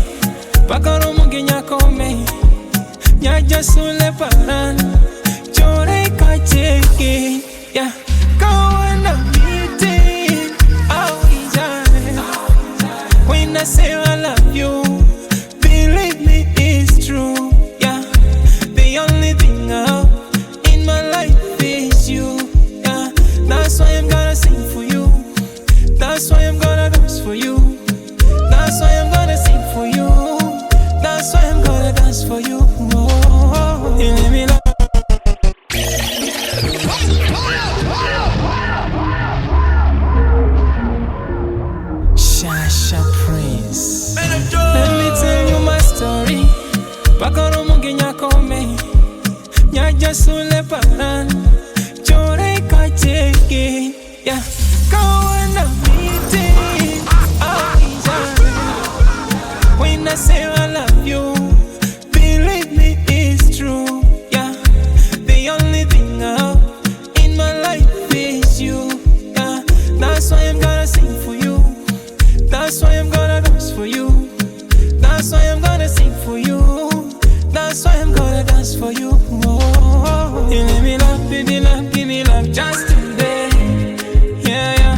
Bakaro muginya kome, nyaja sule paran, chore kacheke. Yeah, kawana meeting, awijane. When I say I love you, believe me it's true. Yeah, the only thing I have in my life is you. Yeah, that's why I'm gonna sing for you. That's why I'm gonna dance for you. That's why I'm gonna sing for you. That's why I'm gonna dance for you. Oh, you let me love. Shasha Prince. Let me tell you my story. Bakaro muginya kome, nyaja sule paran, chore kacheke. Yeah, kawana meeting, awijane. When I say I love you, believe me it's true. Yeah, the only thing I have in my life is you. Yeah, that's why I'm gonna sing for you. That's why I'm gonna dance for you. That's why I'm gonna sing for you. That's why I'm gonna dance for you. Oh, you let me love, baby, love, give me love just today. Yeah,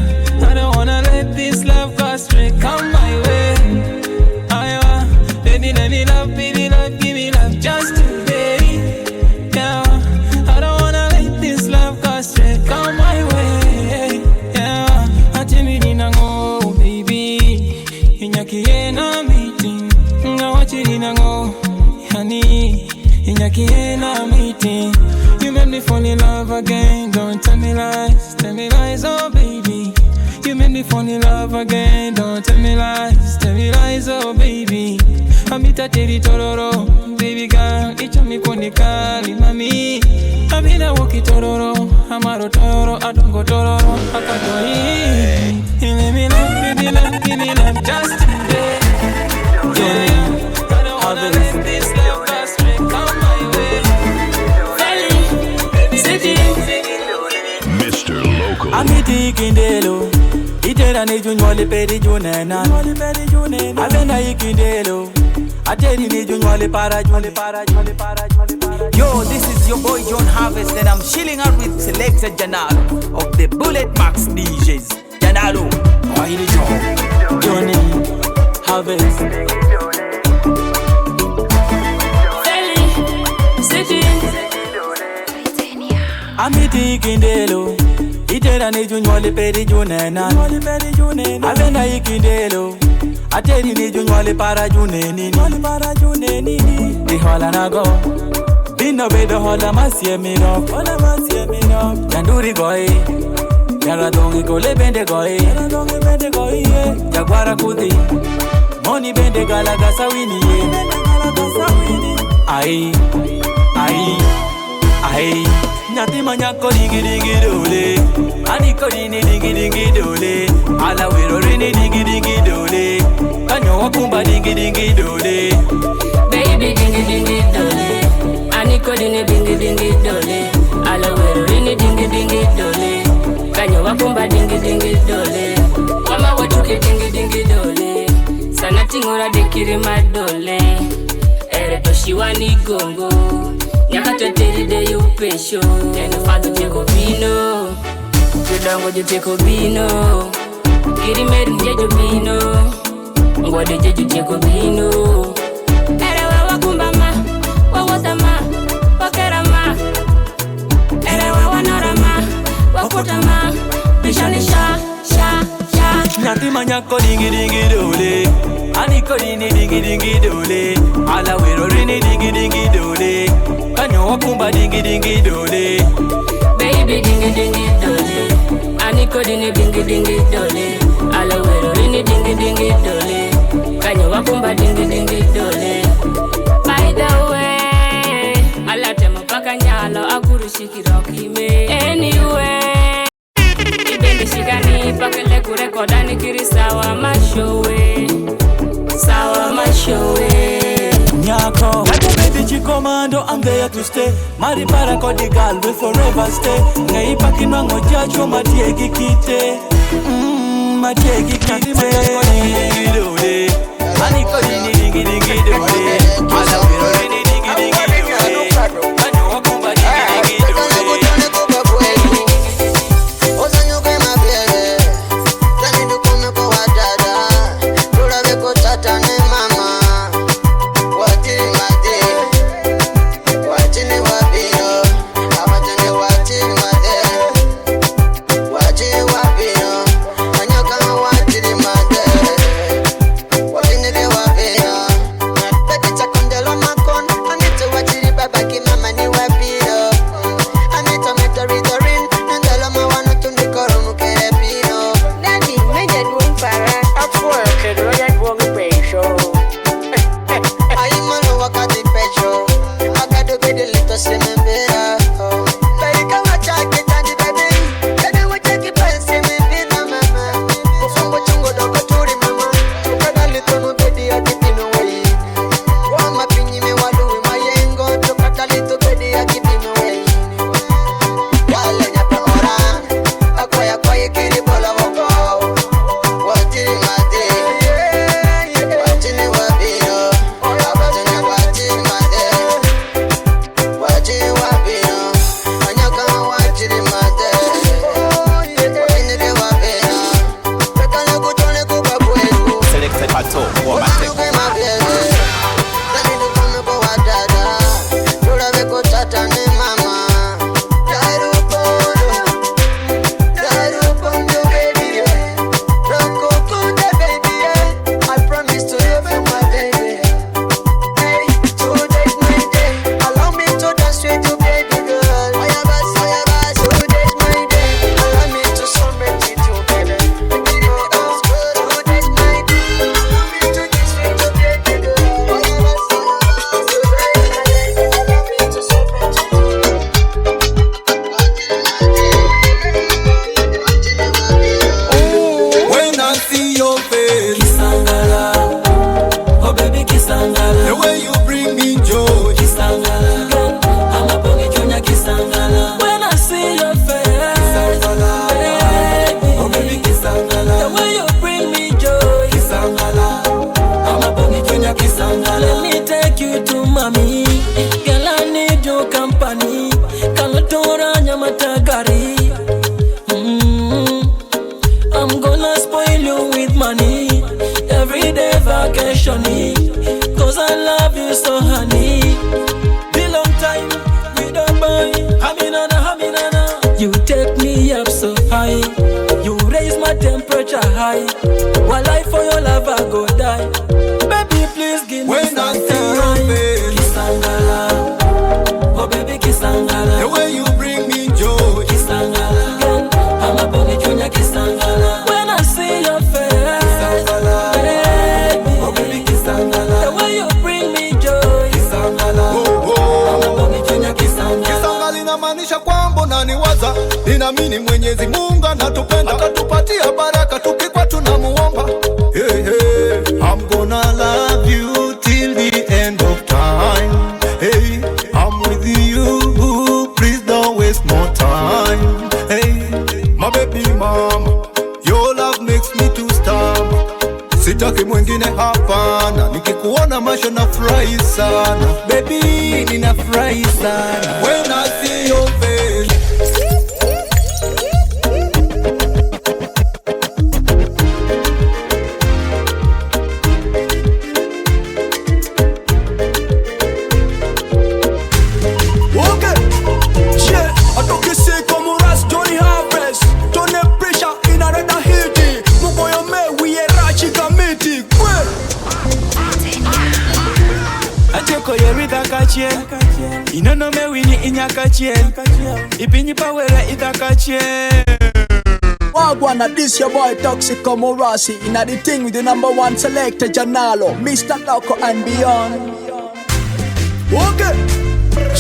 I don't wanna let this love go straight. Come my way. Baby, let me love, baby, love, give me love just today. Yeah, I don't wanna let this love go straight. Come my way. me fall in love again. Don't tell me lies, oh baby. Amita teri tororo, baby girl, icha mi konikali, mami. Amina woki tororo, amaro tororo, adongo tororo, akadoi. Give me love, just today. Yeah, I don't let this love go straight on my way. Mr. Local. Amiti kindelo, itera ni junwale pedi junena. Avena ikindelo, ateri ni junwale para. Yo, this is your boy John Harvest and I'm chilling out with Selector Janalo of the Bullet Maxx Deejays. Janalo, why the Johnny Harvest. Amiti kindelo, itera ni junwale pedi junena. Avena ikindelo, ateri ni junwale para juneni. The hola na go, bino bedo hola masie mino. Janduri goe, jaradongi gole bende goe. Jaguara kuti, money bende galaga sawini ye. Ai, nyati manyako dingi dole. Aniko dini dingi dole. Ala wero rini dingi dole. Kanyo wakumba dingi dole. Baby dingi dole. Aniko dini dingi dole. Ala wero rini dingi dole. Kanyo wakumba dingi dole. Mama wachuke dingi dole. Sana tingora dekiri madole. Ere toshiwani gongo. Nyakato teri de yu pesho. Ene fado jeko bino. Judango jeko bino. Kiri meri jejo bino. Ngwade jejo jeko bino. Ere wa wakumba ma. Wawota ma. Wakera ma. Ere wa wanora ma. Wakuta ma. Bishani sha. Nyati manyako dingi dole. Aniko dini dingi dole. Ala wero rini dingi dole. Kanyo wakumba dingi dole. Baby dingi dole. Aniko dini dingi dole. Ala wero rini dingi dole. Kanyo wakumba dingi dole. By the way, ala tema paka nyalo akuru shikiroki me. Anyway, ibendi shikani pakele kurekoda nikiri sawa mashowe. Nyako, like a baby chikomando, I'm there to stay. Mari para kodi girl, will forever stay. Ngai paki nango jacho matiegi kite. Matiegi kite. Matiegi dole. Ani kodi dingi dole. Ala wiro rini dingi dole. Kanyo wakumba dingi dole. affectiony, cause I love you so honey. Be long time with a boy, haminana. You take me up so high, you raise my temperature high. While I for your love I go die. Baby please give me when some I see time. your face, Kisangala, oh baby Kisangala. The way you bring me joy, Kisangala, I'm a baby junior Kisangala. When I see your face, Kisangala, baby, oh baby Kisangala. The way you bring me joy, Kisangala, I'm a baby junior Kisangala. Kisangala inamaanisha kwamba unaniwaza. Ninaamini Mwenyezi Mungu anatupenda, atatupatia baraka tukikwa tunamuomba. Hey, hey, I'm gonna love you till the end of time. Hey, I'm with you, please don't waste more time. Hey, my baby mama, your love makes me to stamp. Sitaki mwingine hapana, nikikuona maisha nafurahi sana. Baby, ninafurahi sana when I see your face. Inono me wini inyakachien Ipinyi pawele itakachien Wagwana, this your boy Toxic Morasi. Inna the thing with the #1 selector Janalo, Mr. Loco and beyond. Okay,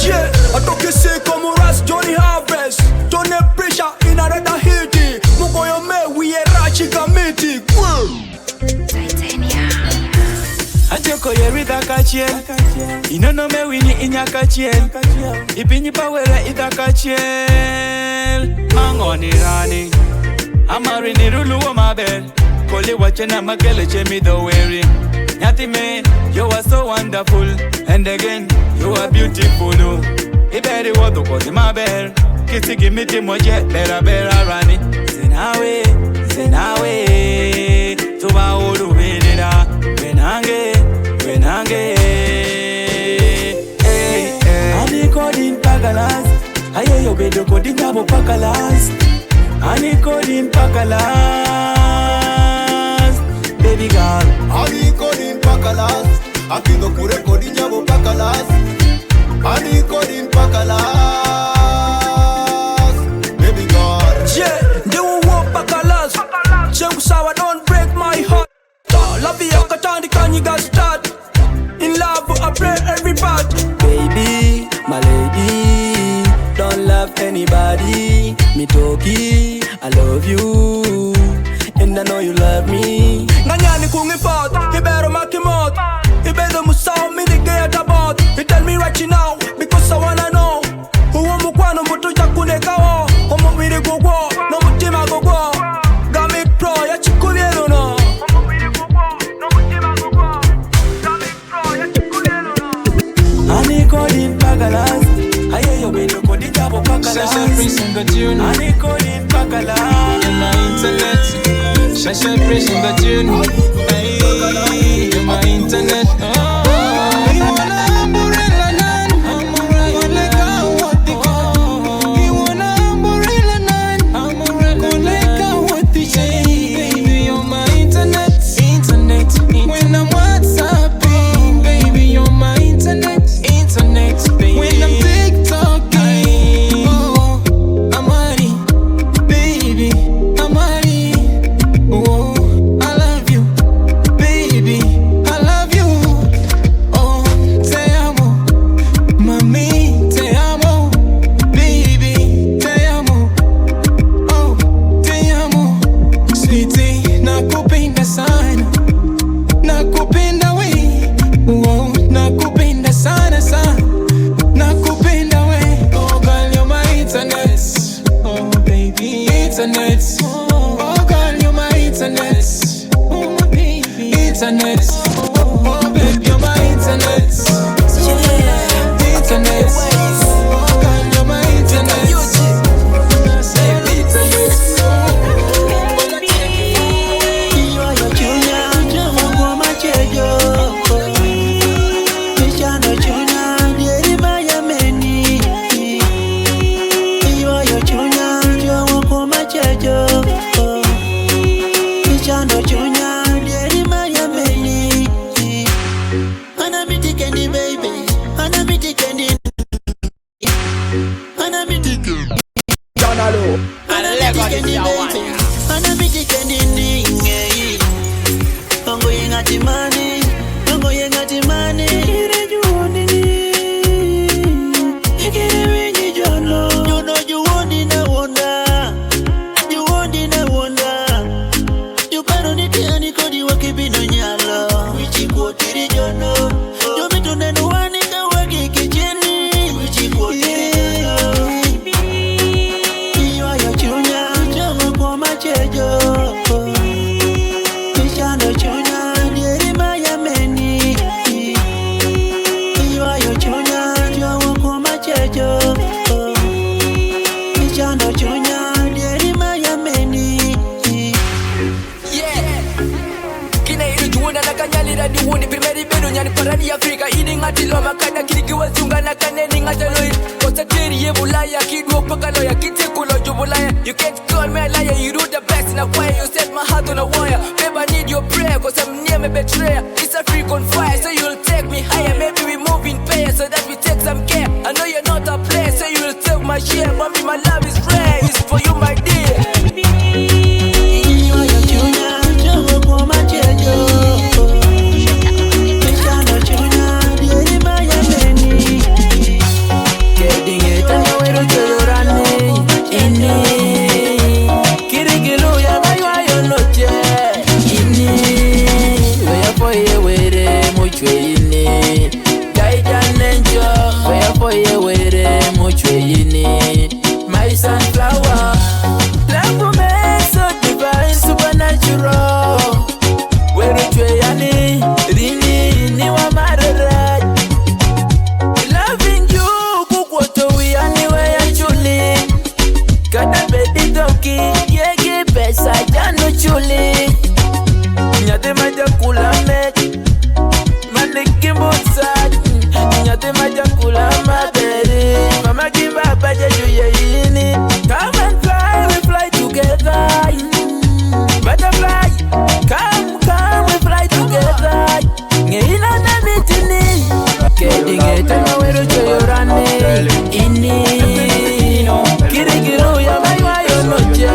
yeah, I talk you say como ras Johnny Harvest. Don't have pressure in a red Haiti. Mugoyo me we a rachi committee. Ajoko yerita kachien Inono me wini inyakachien Ipinyi pawele itakachien Angoni rani Amari ni rulu wa mabel Koli wachena makele chemi the wearing Nyati me, you are so wonderful. And again, you are beautiful. Iberi wado kozi mabel Kisi gimiti moje, bera rani Zenawe Tuba ulu venira Wenange Ani kodin pagalas Aye yo bedo kodin yabo pagalas Ani kodin pagalas Baby girl Ani kodin pagalas Akido kure kodin yabo pagalas Ani kodin pagalas Baby girl Yeah, they won't walk pagalas. Check sour, don't break my heart. Love you, Katani, can you guys start? In love, I pray every part. Baby, my lady, don't love anybody. Me talkie, I love you, and I know you love me. Nganyani kungi fought, you better make him out. You better move sound, me the get about. You tell me right now, because I wanna know. Who want me kwano mutu jakune kawo. Omo wiri go go, no mutima go go. Gami pro, ya chikulieno no. Ani kodin pagalas Aye yo bedo kodin jabo pagalas Special praise on the tune. Ani kodin pagalas In my internet. Special praise on the tune. Hey, in my internet. You wanna umbrella nan? Kuleka wati ko. You wanna umbrella nan? Kuleka wati che. Baby, you're my internet. When I'm WhatsApping, baby, you're my internet. Baby. When I'm TikToking, oh, I'm ready, baby, I'm ready. Oh, I love you, baby, I love you. Oh, te amo, mami, te amo, baby, te amo. Oh, te amo, sweetie, nakupenda sana, nakupenda we. Oh, nakupenda sana sana. Nakupenda we, oh girl, you're my internet. Oh baby, internet. Oh girl, you're my internet. Oh my baby, internet. Oh baby, you're my internet. Internet. Oh girl, you're my internet. Yo, yo, junior, wangu wa machejo. Nira di wundi primeri bedo nyani paradi Afrika. Ini ngati lo makada kiriki wazunga na kaneni ngata loyi. Kosa teri ye bulaya kidwo paka loya kite kulo jubulaya. You can't call me a liar, you do the best in a choir. You set my heart on a wire. Babe, I need your prayer, cause I'm near me betrayer. It's a freak on fire, so you'll take me higher. Maybe we move in pair, so that we take some care. I know you're not a player, so you'll take my share. Mommy, my love is rare, it's for you, my dear. My sunflower, love for me so divine, supernatural. Where you yani, rini ni wa marara. Loving you, kukwoto we anywhere actually. Kada bedi doki, yegi pesa jano chuli. Nyate maja kula me, maniki motsad. Nyate maja kula maberi, mama kiba baje juye ini. Come and fly, we fly together. Butterfly, come, we fly together. Ngeina na mitini, kedinge tanga wero choyorane. Ini, kirigiru ya maiwa yo noche.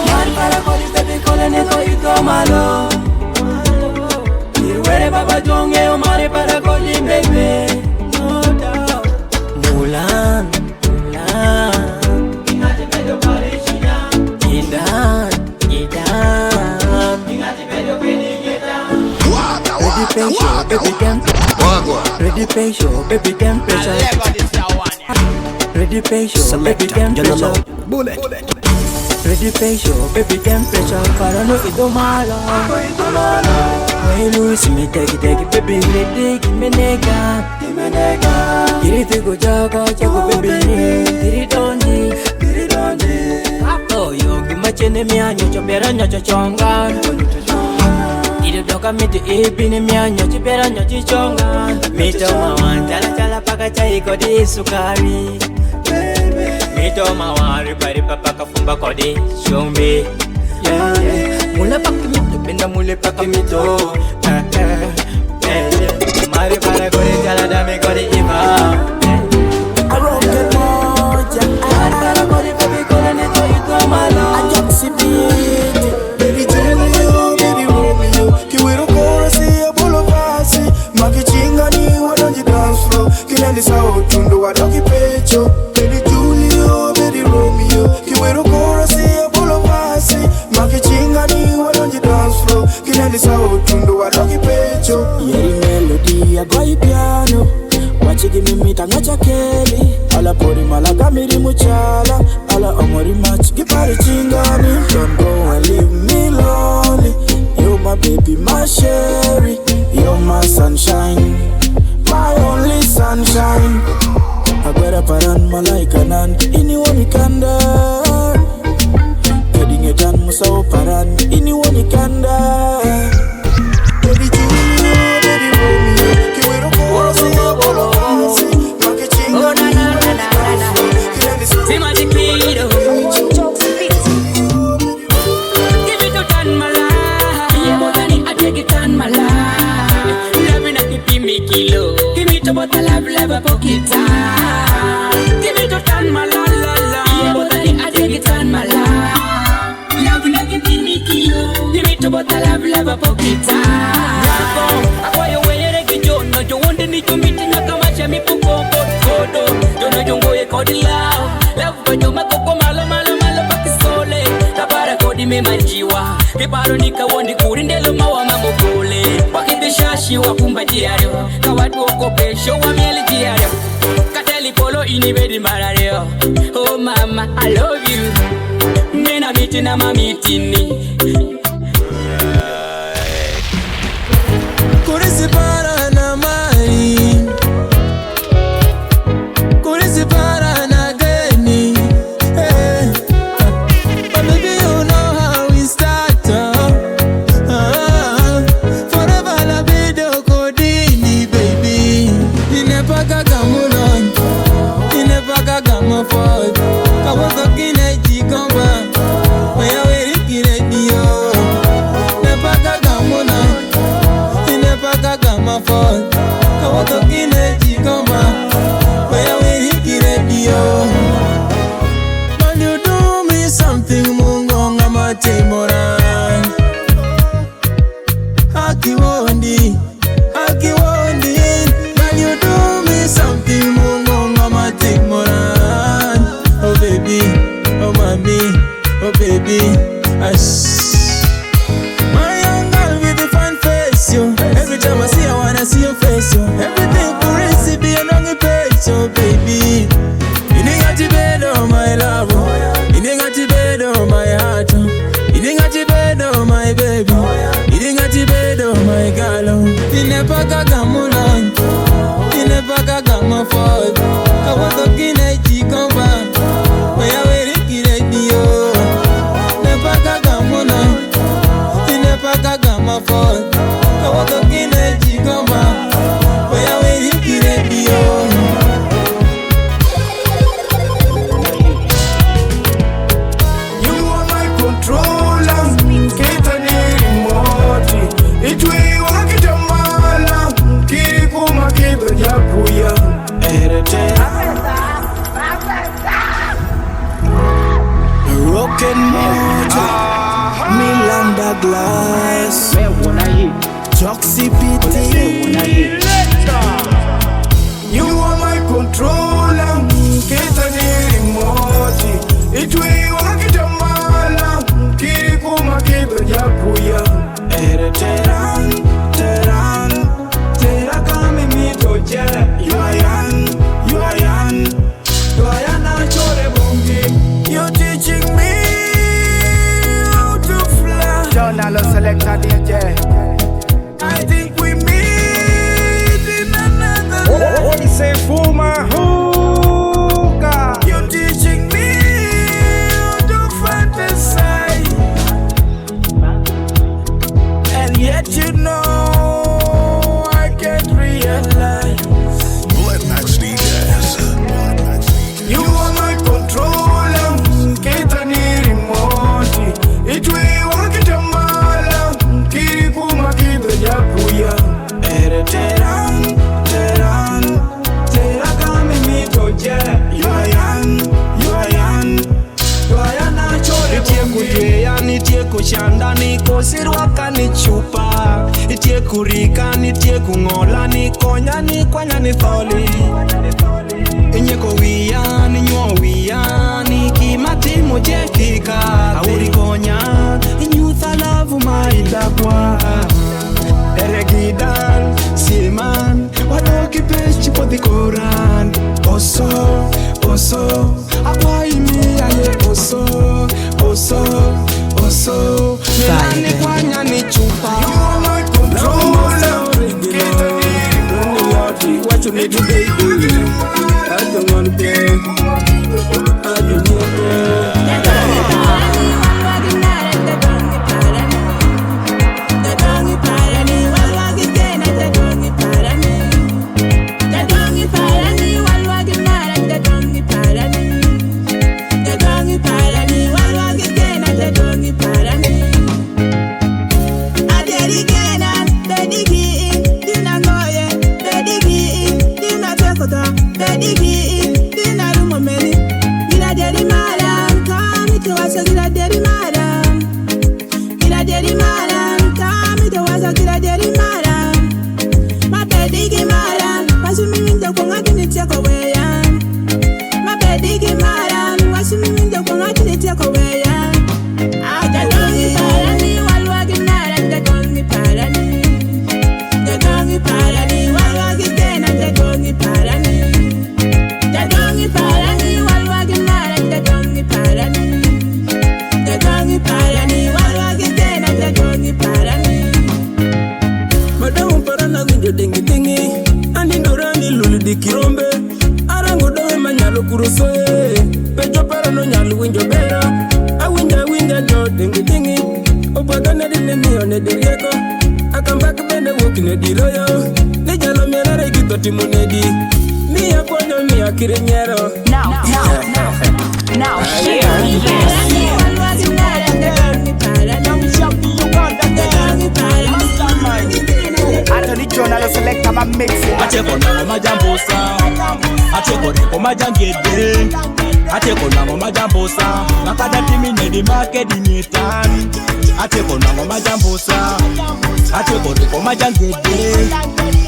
Man para kodi baby kole ne ko ito malo. Iwere baba jonge o mare para kodi baby. Mulan, ingati pedo kore china. Idan. Ingati pedo kini kita. Ready patient, baby temperature. Ready patient, baby temperature. Ready patient, baby temperature. Bullet. Ready patient, baby temperature. Parano idomala. When you lose me, take it, baby. Ready, give me nega. Get it, go jaga, baby. Get it on the. Oh, you give my chin in me and you better not your chonga. Get it, dog, me to eat in me and you better not your chonga. Me to my one, tala paka chai got this sukari. Mito mawari pari papa kafumba kodi shombe. Mule paki mito benda mule paki mito. Mari para kodi jala dame kodi iba. Aroke moja. Mari para kodi baby kodi neto ito malo. Ajoksi beat. Baby Julio, baby Romeo. Kiwiro kora siya bulo pasi. Makichinga ni wadonji dance floor. Kineli sa utundu wadoki pecho. Baby Julio, baby Romeo. Kiwiro kora siya bulo pasi. Makichinga ni wadonji dance floor. Kineli sa utundu wadoki pecho. Yeri melody ya goi piano. Wachigi mimi tangacha keli. Ala pori malaga miri muchala. Ala omori mach gipari chingani. Don't go and leave me lonely. You're my baby, my sherry. You're my sunshine, my only sunshine. Agwera paran malaika nan. Ini woni kanda. Kedingetan musau paran. Ini woni kanda. Baby Julio, baby Romeo. Kiwiro kora siya bulo pasi. Makichinga ni wadonji dance floor. Kineli sa See my chiquito. Give it a turn my life. Yeah, but I take it on my life. Loving at the me kilo. Give me to but I love a pocket time. Give me to turn my la. Yeah, but I take it on my life. Loving at the me kilo. Give me to but I love a pocket time. Akwa yo wele kijo no jo wonde ni jo miti na kama chami puko kodo. Jo no jongo e kodi lao. Love kwa jo makoko malo pakisole. Tabara kodi me manjiwa. Kiparo nika wondi kurindelo mawa mambo kule. Wakibishashi wakumba diario. Kawatu wako pesho wa mieli diario. Kateli polo inibedi marareo. Oh mama, I love you. Nena miti na mamitini. Kurisi para na mari. nepaga gama fall. Kawato kine jikoma, where we hiki radio. When you do me something, mungonga matemoran. Haki wondi. When you do me something, mungonga matemoran. Oh baby, oh mommy, oh baby, my young girl with the fine face, yo. Every time I see you, I wanna see your face, yo. Everything for recipe and on the page, yo, baby. You ain't got to bed, oh my love, oh. You ain't got to bed, oh my heart, oh. You ain't got to bed, oh my baby. You ain't got to bed, oh my girl, oh. You never got gamulan, you never got gamafod. I want to get a G-combat. Gama fall, kawato kine jigoma, where we hiki radio. You are my controller, kita ni remote. Itwe wakitamala, kikuma kido japuya. Erete. Rocket motor. Milanda glass, Joxipity. You are my controller, kita ni remote. Itwe wakitamala, kikuma kido japuya. Teran, tera kami mitoje. You are young, chore bungi. You're teaching me. Janalo selector DJ. I think we meet in another life. What you say for my hookah? You're teaching me how to fantasize, and yet you know I can't realize. Maxx Deejays. You are my controller, kita ni remote. It will Teran, tera kami mitoje. You are young, chore itie kutweya, nitie kushanda, nikosirwaka ni chupa. Itie kurika, nitie kungola, nikonya, nikwanya, nitholi. Inyeko wia, ninyuo wia, nikimati mojekika. Aurikonya, inyutha lavu mailakwa. Eregidan, Silman, wadoki pechi po the Quran. Oso, akwa imi aye oso. Nilani kwanya ni chupa. You are my controller, kita ni what you need to baby. I don't want to pay. I don't want Now here. Janalo select my mixing. I take on my jambosa. I take on my jangede. I take on my jambosa. Makada timi ne di market di time. I take on my jambosa. I take on my jangede.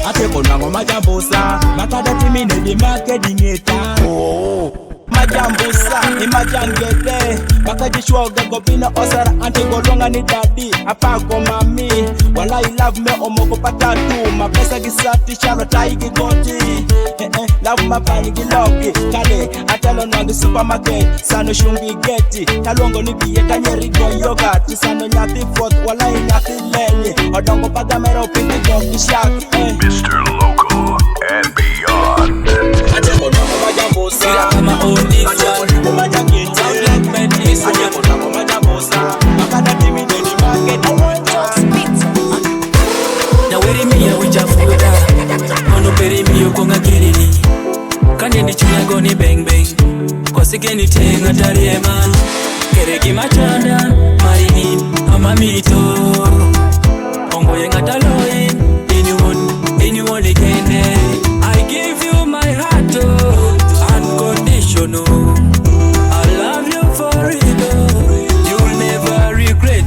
I take on my jambosa. Makada timi ne di market di time. Oh. Majambusa, imajangede Bakajishwoga gobina osara Anti golonga ni daddy Apako mami Wala you love me omoko patatu Mapesa gisati shalo taigi goti Love mapani giloki Kade atalo nangi supermarket Sano shungi geti Talongo ni biye tanyerigo yogurt Sano nyati fourth wala nyati lenye Odongo pagamera upingi joki shaki Mr. Local and beyond. Ajeko na majambusa Kama Odisha Kumajangete Ajeko na majambusa Makada timi neni market Na weri miya wichafuda Ono peri miyo konga kirini Kande ni chunago ni bang bang Kosike ni tenga tariema Kereki machanda Marini amamito Ongo yenga taloin Anyone ikende I give you my heart unconditional I love you for real You'll never regret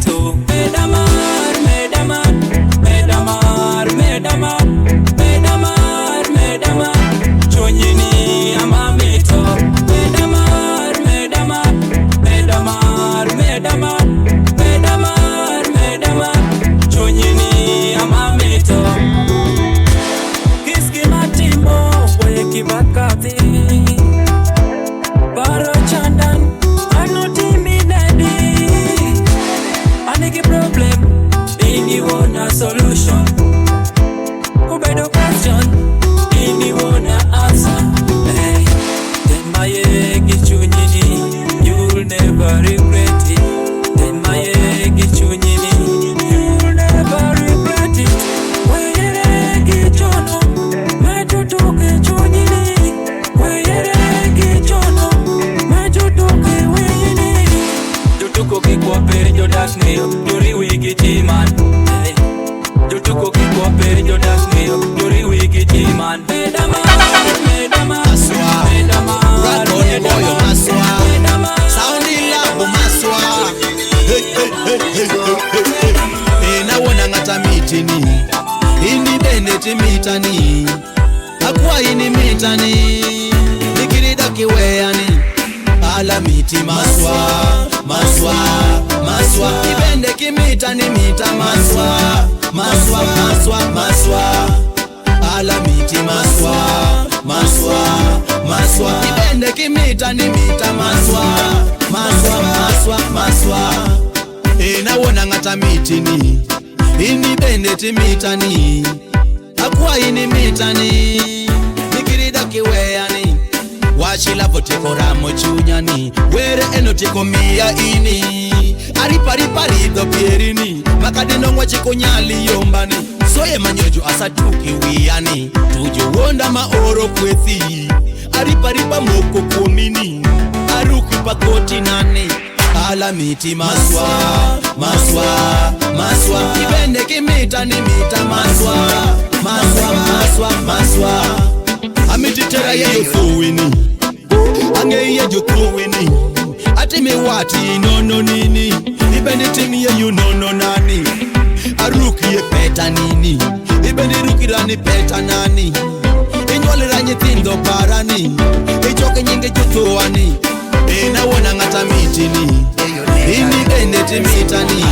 Medamar, medamar Medamar, medamar Medamar, medamar Chonyini amamito Medamar, medamar Medamar, medamar Medamar, medamar Chonyini amamito Kiski matimo Weki bakati Baro chandan Anuti minedi Aniki problem Ini wona solution Ubedo question Ini wona answer Hey Temaye gichunyini You'll never regret it Temaye gichunyini You'll never regret it Weyere gichono Metutuke chunyini Weyere gichono Metutuke weyini Jutuko kikwa peri jodasneyo Juri wiki jiman Jutuko kikwa peri jodasneyo Juri wiki jiman Medamar, medamar Medamar, medamar Soundi lambo maswa Nawona ngata mitini Ini bende timitani Akwa ini mitani Nikirida kiweani Ala miti maswa Maswa, maswa Ibende kimitani mita maswa Maswa, maswa, maswa Ala miti maswa Maswa, maswa Ibende kimitani mita maswa Maswa, maswa, maswa Nawona ngata mitini Ini bende timitani Akwa ini mitani Nikirida kiweani Wachila voteko ramo chunyani Were eno teko miya ini Aripariparido pierini Makadino mwachiko nyali yombani Soye manyojo asatuki wiyani Tujo wonda maoro kwethi Ariparipa moko kumini Aruki pakoti nani Ala miti maswa Maswa, maswa Ibende kimita ni mita maswa Maswa, maswa, maswa Amititera yeyo fuwini Ange yeyo kuwini Ati mi wati nono nini Ibende timi yeyo nono nani Aruki ye peta nini Ibende ruki rani peta nani Inyole ranyi thindo parani Ichoke nyinge jutuwani Nawona ngata mitini Ini bende timitani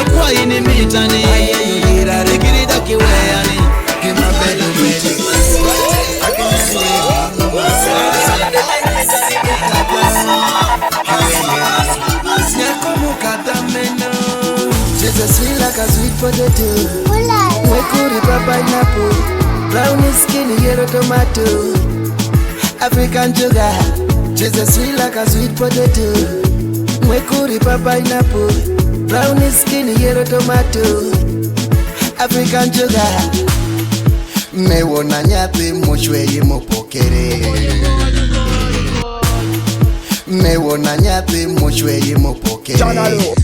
Akwa ini mitani Ikirida kiweani Kima bedu bedu Nyako mukata meno Jesus feel like a sweet potato Mwekuri pineapple Brownie skin yellow tomato African sugar Jesus feel like a sweet potato Mwekuri pineapple Brownie skin yellow tomato African sugar Mewona nyathi mochweyi mopokere Mewona nyathi mochweyi mopokere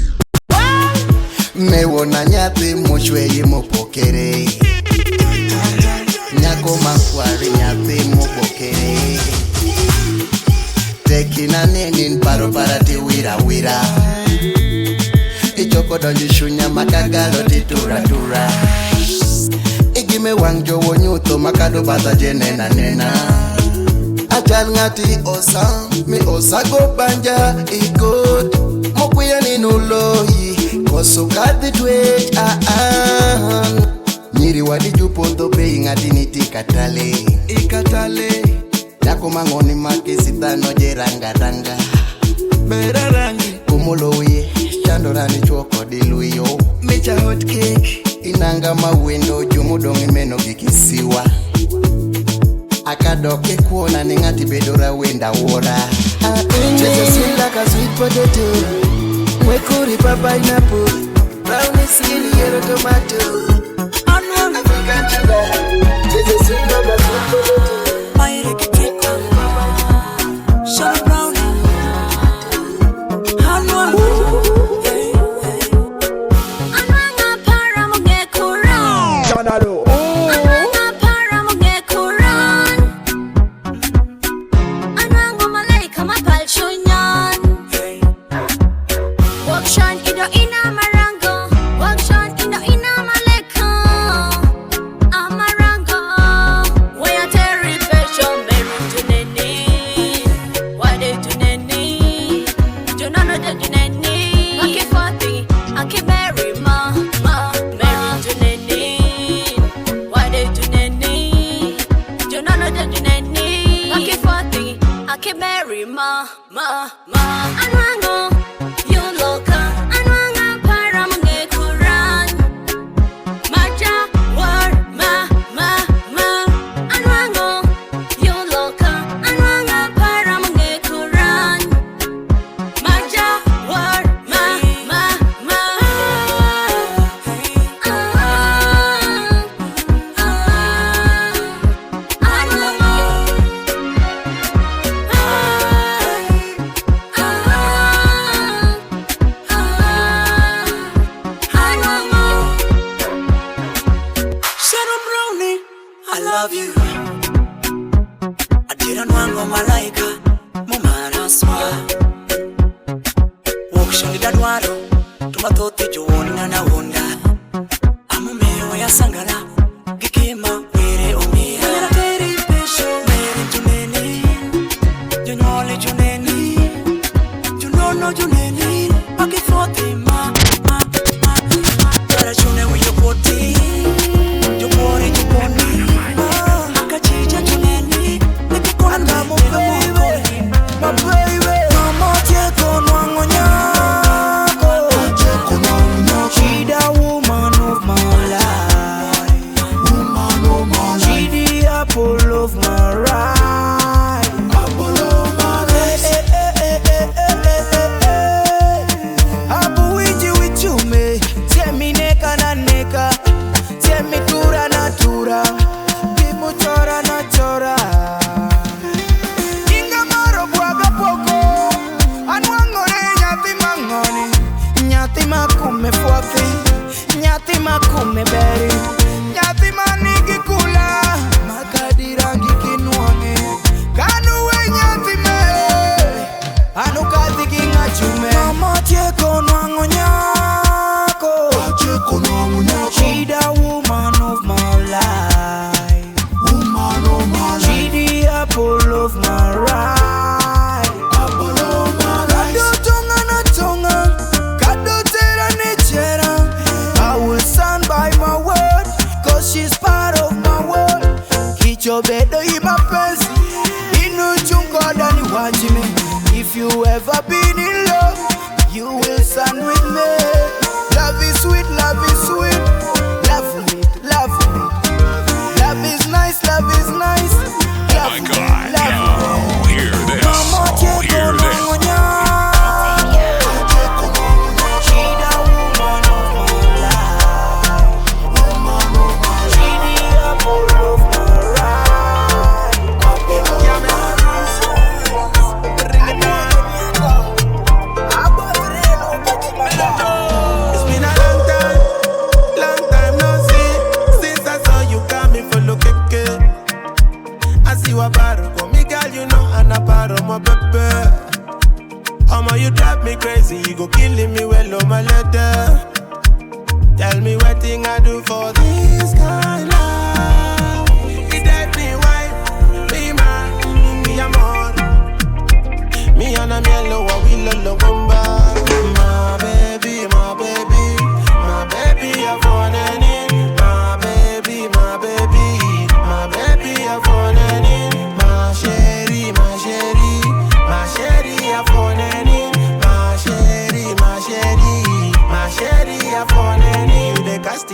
Mewona nyathi mochweyi mopokere kagalo titura. Igime wang jowo nyuto makado bata jenena nena. Achal ngati osa, mi osa go banja ikot. Mokuya ni nuloyi, koso kati twech Nyiri wadi jupoto be ngati niti ikatale. Yako mangoni makisi tano jeranga ranga. Bera rangi kumoloye, chandorani choko diluyo. Mecha hot cake, inanga mawendo jumudongi meno kikisiwa. Akadoke kuona ni ngati bedora wenda wora. Just sweet like a sweet potato. Mwekuri pineapple. Brownie skin yellow tomato. African sugar. Just sweet like a sweet potato. Shut brown. Janalo. If you ever been in love, you will stand with me. Love is sweet, love is sweet. Love me, love me. Love is nice, love is nice. Love me, love me. Hear this. Hear this.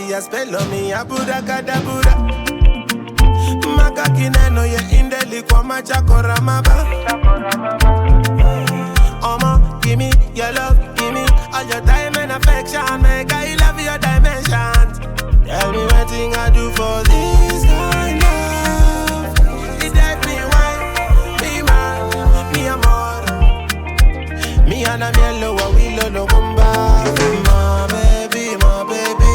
baby, I spell on me, abuda kadabura. Makakine no ye indeli kwa machakora maba. Omo, give me your love, give me all your time and affection. Make I love your dimensions. Tell me what thing I do for this kind of. It let me wine, me man, me amor. Me and a yellow, we love no gumba. My baby, my baby,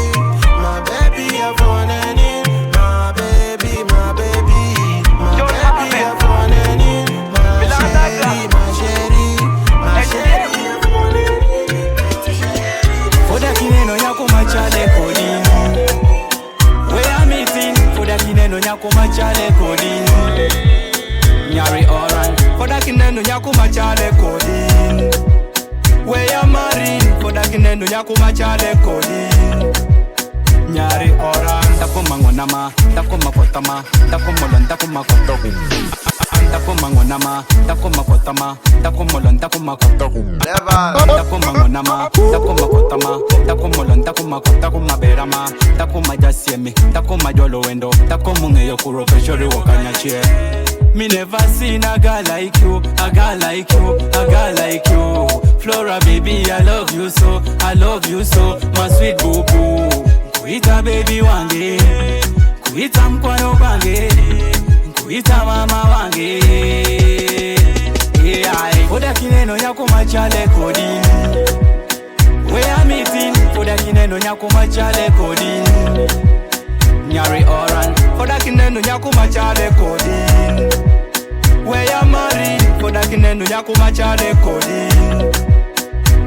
my baby, I'm falling in. My baby, my baby, my baby, I'm falling in. My sherry, my sherry, my sherry, I'm falling in. For the kineno yako machale kodini. Where I'm meeting, for the kineno yako machale kodini. Nyari oran, for the kineno yako machale kodini. Where I'm married, for the kineno yako machale kodini. Nyari oran, takuma ngonama, takuma kotama, takumolon, takuma kotoku. Takuma ngonama, takuma kotama, takumolon, takuma kotoku. Takuma ngonama, takuma kotama, takumolon, takuma kotakuma berama, takuma jasiemi, takuma jolo wendo, takumunge yokuro peshori wakanyachie. Me never seen a girl like you, a girl like you, a girl like you. Flora baby, I love you so, my sweet boo boo. Kuita baby wange, kuita mkwano wange, kuita mama wange. Yeah, for the kineno yako machale kodini. Where I'm meeting, for the kineno yako machale kodini. Nyari oran, for the kineno yako machale kodini. Where I'm married, for the kineno yako machale kodini.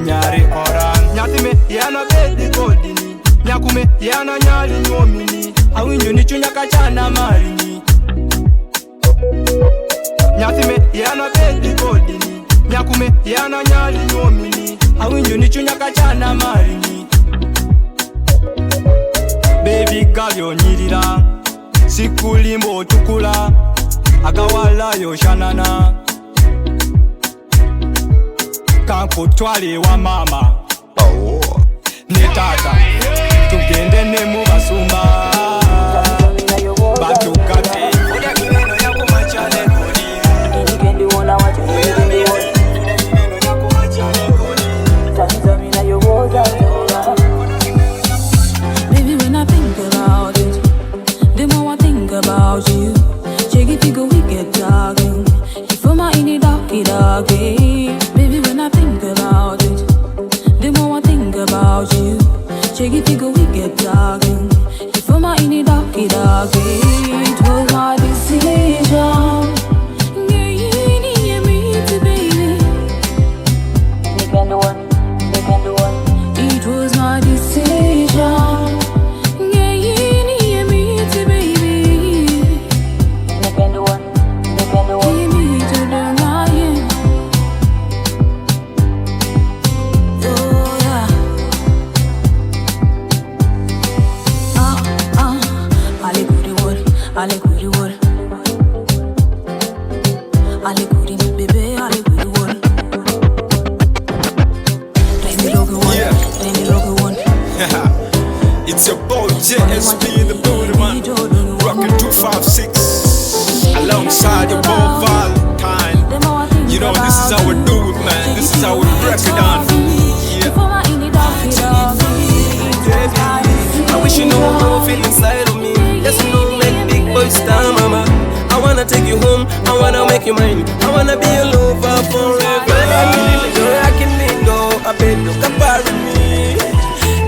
Nyari oran, nyatime yana baby kodini. Nyakume yana nyali nyomini. Awinyo ni chunyaka chana marini. Nyatime yana baby kodini. Nyakume yana nyali nyomini. Awinyo ni chunyaka chana marini. Baby girl yo nyirira. Sikulimbo chukula. Agawala yo shanana. Kankutwali wa mama. Netata tugende ne mu basumba batukate oda kineno yako machale kodi nikendi wona watu nikendi yako machale kodi tanzamina yogoza Baby, when I think about it, the more I think about you. Check it, go we get talking. If I'm in the darky. Baby, when I think about it, the more I think about you. Check it, go we get talking. If I'm in the darky. It was my decision. Yeah, you need me to baby. They can do one. It was my decision. Yeah, you need me to baby. They can do one. Give me to the lion. Oh yeah. Ale kuri wor. Ale kuri baby, ale kuri wor. It's your boy JSP in the building, man. Rockin' 256 alongside your boy Valentine. You know this is how we do it, man. This is how we break it down. I wish you know how I feel inside of me. Yes, you know, make big boy star, mama. I wanna take you home, I wanna make you mine. I wanna be your lover forever. You're rocking me, no, I bet you can parry me.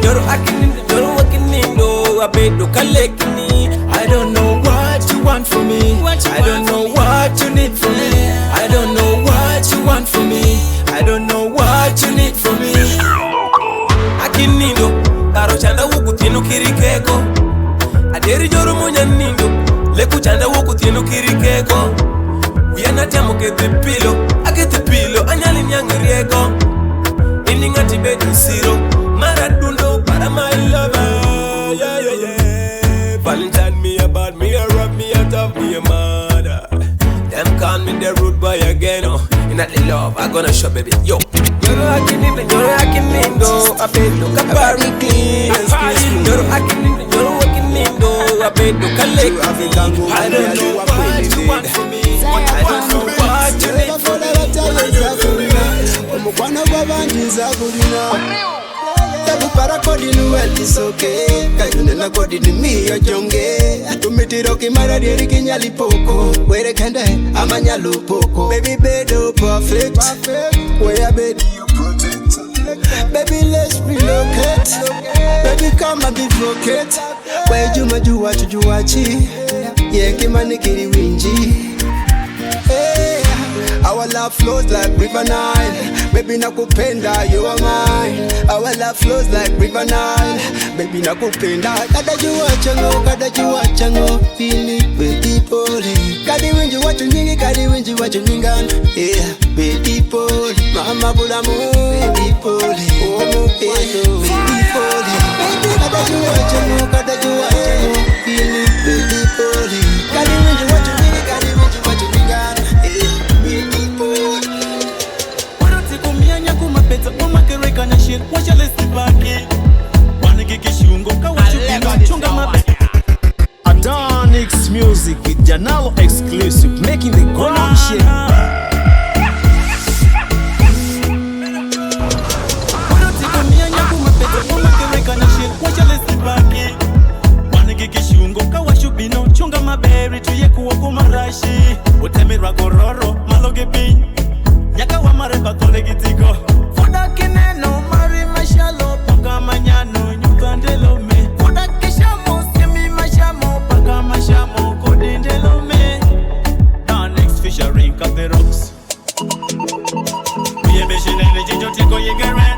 You're rocking me, you're rocking me, no, I bet you can lick me. I don't know what you want from me. I don't know what you need from me. I don't know what you want from me. I don't know what you need from me. Akinindo, karo chanda wuku tinu kirikeko. Aderi joro monya nindo, leku chanda wuku tinu kirikeko. Uyana temo kete pilo, akete pilo, anyali nyangirieko. Ini ngati bedu siro, maradundo para my lover. Yeah, yeah, yeah. Valentine me about me, a rub me out of me a mother. Them call me the rude boy again, oh. In that love, I gonna show baby, yo. You're rocking in, I bet look a party clean. You're rocking in, nindo abedo collect. I don't know what you want from me, but I want to what you need from me. Omukwana gwabanjiza kulina Tabupara kodi nuweli soke Kajune na kodi ni miyo jonge Atumitiro kimara dieri kinyali poko Were kende amanya lupoko Baby bedo perfect Where baby you protect Baby let's relocate Baby come and be vacate Where juma juwa chujuwachi Yeah kimani kiri winji Our love flows like river Nile. Baby nakupenda, you are mine. Our love flows like river Nile. Baby nakupenda. Kada juwa chango, Fili, baby pole. Kadi winji watu nyingi, kadi winji watu nyingana. Yeah, baby pole. Mama bulamu, baby pole. Baby pole. Kada juwa chango, Fili, baby pole. Kadi winji watu nyingi, kadi winji watu nyingana. Kumakereka na shit, wacha lesi baki. Wanigikishungo kawachupinga chunga mabe. Adonix Music with Janalo exclusive, making the ground shit. Kumakereka na shit, wacha lesi baki. Wanigikishungo kawachupinga chunga maberi tuye kuwa kumarashi. Utemirwa gororo, maloge bin. Nyaka wa mareba tole gitiko. Foda kineno mari mashalo paka manyano nyukandelo me. Foda kishamo semi mashamo paka mashamo kodindelo me. Down next fishering cut the rocks. Uye beshinele jinjo tiko yegeren.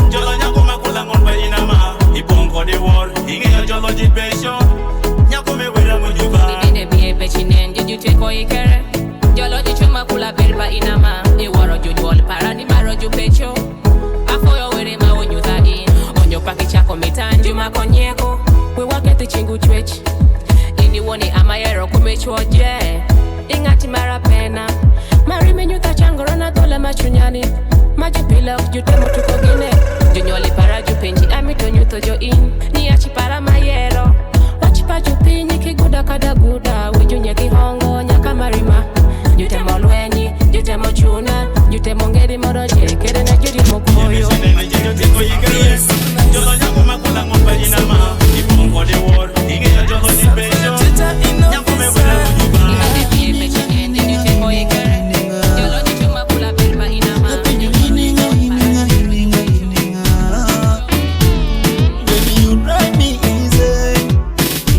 Jolo nyako makula ngomba inama. Ibongo de war, inge jolo jipesho. Nyako me wera mwenjuba. Ide biye beshinele jinjo tiko yegeren. Jolo jichuma kula berba inama. Iwaro jujuol parani maro jupecho. Afoyo were ma onyudha in. Onyo paki chako mitanju makonyeko. We waketi chingu chwech. Ini woni amayero kumechoje. Ingati mara pena. Mari menyuta changoro na dola machunyani. Majipila ujutemo tuko gine. Junyoli para jupenji amito nyuto jo in. Ni achipara mayero. Wachipa jupinyi kiguda kada guda. Wijunye kihongo nyaka marima. Jutemo lwenyi, jutemo chuna. Jutemo ngeri moroje, kere na jiri mokoyo. Jolo nyako makula ngomba inama. Ibongo de war, inge jolo jipesho. Nyako me wera mwenjuba. Ide biye beshinele jinjo tiko yegeren. Jolo jichuma kula berba inama. Baby, you drive me easy.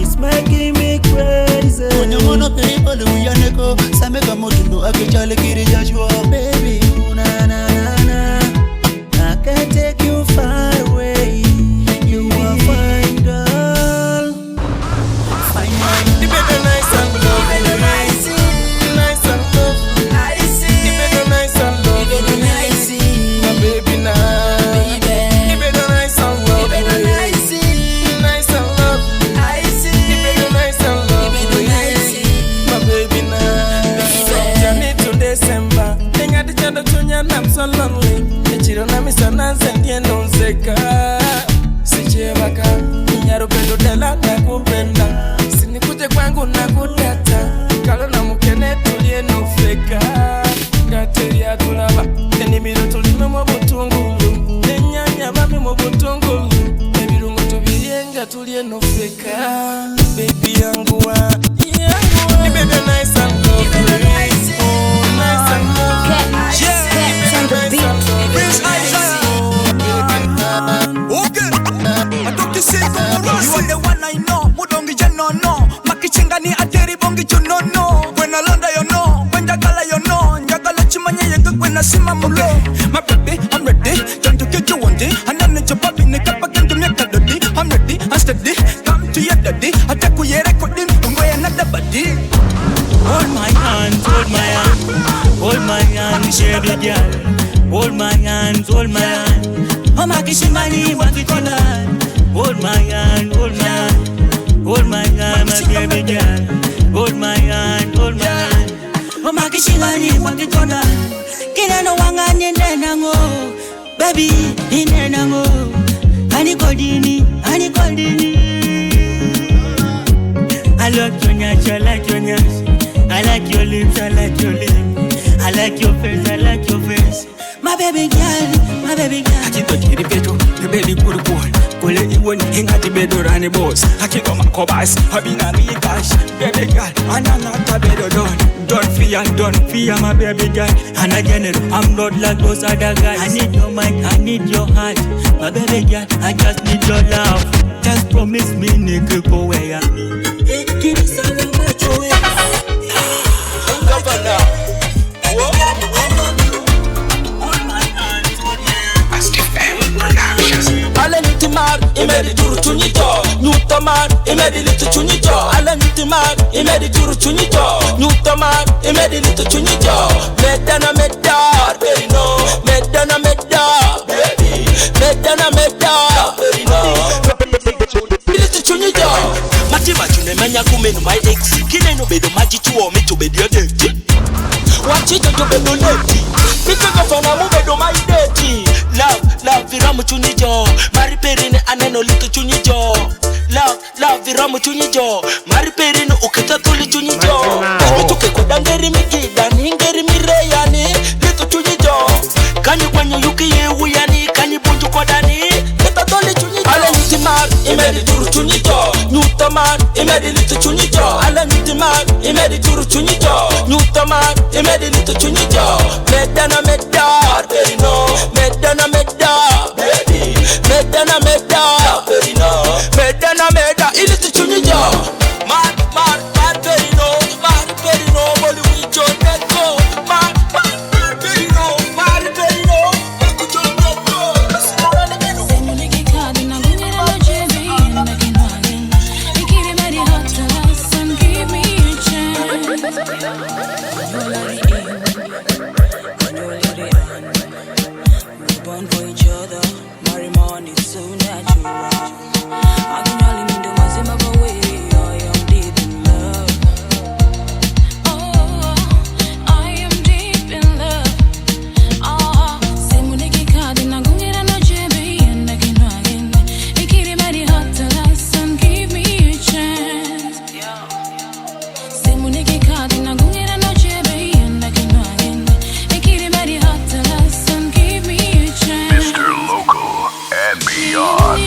It's making me crazy. When you wanna pay for the Yaneko, Sameka Motuno, I can tell you Joshua, baby. Na na na na. I can take you far away. You are fine, girl. Fine, You better nice and lovely. Nice and lovely. You better nice and lovely. My baby now. You better nice and lovely. Nice and lovely. You better nice and lovely. My baby now. From January to December, tenga di chando tunya I'm so lonely. Echiro na misana zenye nonseka. Sichewaka, nyaro pendo dela na kupenda. Sinikuje kwangu na kutata. Kalo na mukene tulie nufeka. Gateria tulaba, enimiro tulime mwa butungulu. Nenyanya mami mwa butungulu. Ebirungo tubiyenga tulie nufeka. Baby yangu wa, yangu wa. You better nice and lovely. Oh, nice and lovely. Okay, I took you say you are the one I know. Mudongi jeno no, makichenga ni ateri bongi chuno no. When I landa you know, when jagala you know, jagala chimanya yega when I see my mulo. My baby, I'm ready, time to get you one day. And then it's your papi, ne kapa kendo me kadodi. I'm ready, I'm steady, come to your daddy. Ataku ye recording, ngwe another body. Hold my hand, hold my hand. Hold my hand, shabby girl. Hold my hands, hold my hand. Oh my kishimani, wakitona. Hold my hand, hold my hand. Hold my hand, my baby girl. Hold my hand, hold my hand. Oh my kishimani, wakitona. Kina no wanga nene nango. Baby, nene nango. Ani kodini, ani kodini. like your nyash, I like your nyash. I like your lips, I like your lips. I like your face, I like your face. My baby girl, my baby girl. Akito kiri peto, the baby kuru kuru. Kule iwoni hinga di bedo rani boss. Akito makobas, habina rigash. Baby girl, ananata bedo don. Don't fear my baby girl. And again, I'm not like those other guys. I need your mind, I need your heart. My baby girl, I just need your love. Just promise me, nigga, go where ya. Give me some of my joy. Governor. Alentimar, imedi turu chunito. Newtomar, imedi litu chunito. Alentimar, imedi turu chunito. Newtomar, imedi litu chunito. Medana medar, baby no. Medana medar, baby. Medana medar, baby no. Litu chunito. Matima chune manya kumenu my ex. Kine no bedo maji chuo me to bedo deti. Wachito to bedo leti. Mito kafana mu bedo my deti. Love viramu chunijo. Mari perine aneno litu chunijo. Love viramu chunijo. Mari perine ukita tuli chunijo. Mituke kudangeri mikida ningeri mireyani litu chunijo. Kanyi kwenye yuki yewu yani kanyi bunju kodani litu tuli chunijo. Ale nitimar imedi turu chunijo. Newtomar imedi litu chunijo. Ale nitimar imedi turu chunijo. Newtomar imedi litu chunijo. Medana medar baby no. Medana medar baby. Medana medar baby no. Medana medar ilitu chunijo. Mad baby no. Mad baby no. Boli wicho neko. Mad baby no. Mad baby no. Wicho neko. Born for each other, marry money, so natural. I can only mean the ones in my way. I am deep in love. Oh, I am deep in love. Oh, say muneki kadi na gungira no jebe and I can again. Ikiri mari hot to us and give me a chance. Say muneki kadi na gungira no jebe and I can again. Ikiri mari hot to us and give me a chance. Mr. Local and beyond.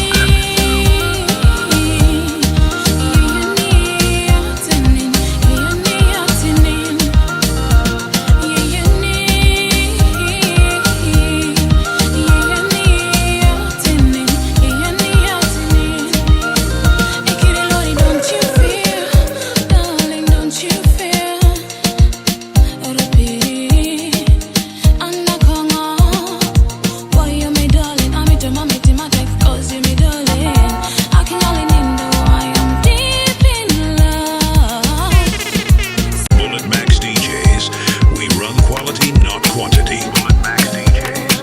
Maxx Deejays, we run quality, not quantity. Maxx Deejays,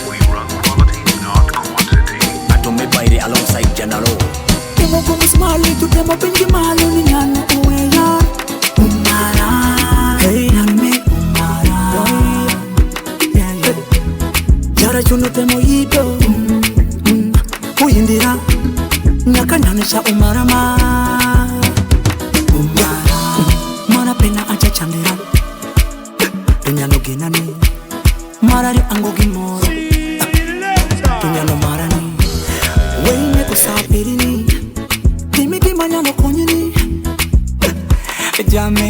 we run quality, not quantity. Atome baile alongside Janalo. Demo como smile, tu demo benji malo ni nyano uweya. Umara, hey name umara. Jara chuno temo yido. Kuyindira, nyaka nyanisha umara ma. Mara pena aja chandira. Dunyano ginani. Marari ango gimoro. Dunyano marani. Wene kusafirini. Kimi kimanyano konyini. Jame.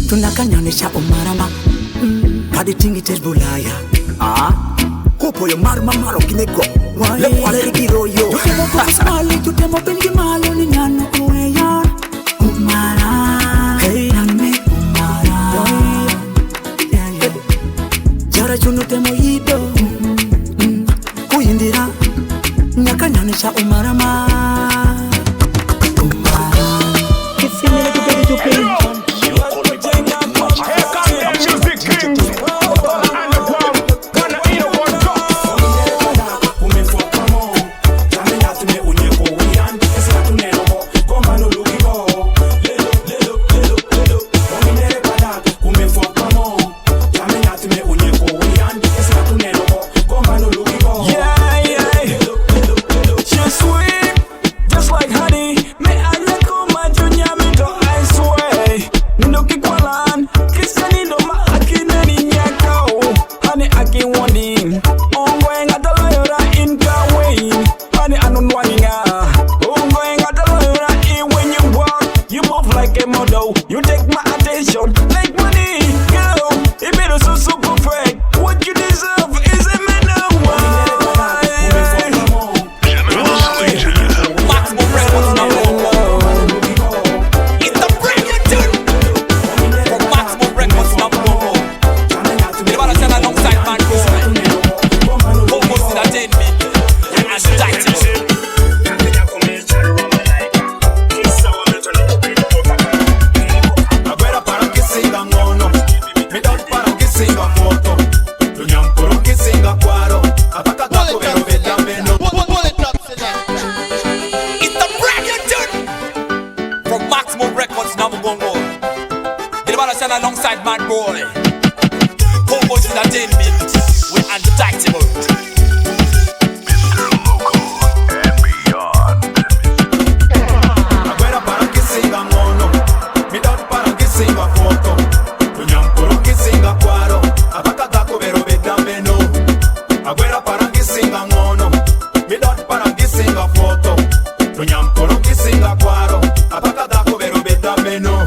Tunakanyanisha umarama. Kadi tingi tes bulaya. Kupo yo marma maro kineko. Le kwale rigiro yo. Tutemo kukusmali, tutemo bengi malo ni nyano uweya. Umara, hey name umara. Jara chuno temo yido. Kuyindira, nyaka nyanisha umarama. Umara. Kifine tupedi tupedi. Come get more dough. You take my attention like money, girl. It better so perfect. What you deserve is a man of Maximum Records number 1. It's the brand new tune from Maximum Records number 1. They wanna send alongside man almost in a 10 minutes and title. Alongside Mad Boy, almost in a 10 minutes with Untitled. Agora para que siga mono, me dá para que siga foto. Tunham por que siga quaro, abaca vero beta meno. Agora para que siga mono, me dá para que siga foto. Tunham por que siga quaro, abaca vero beta meno.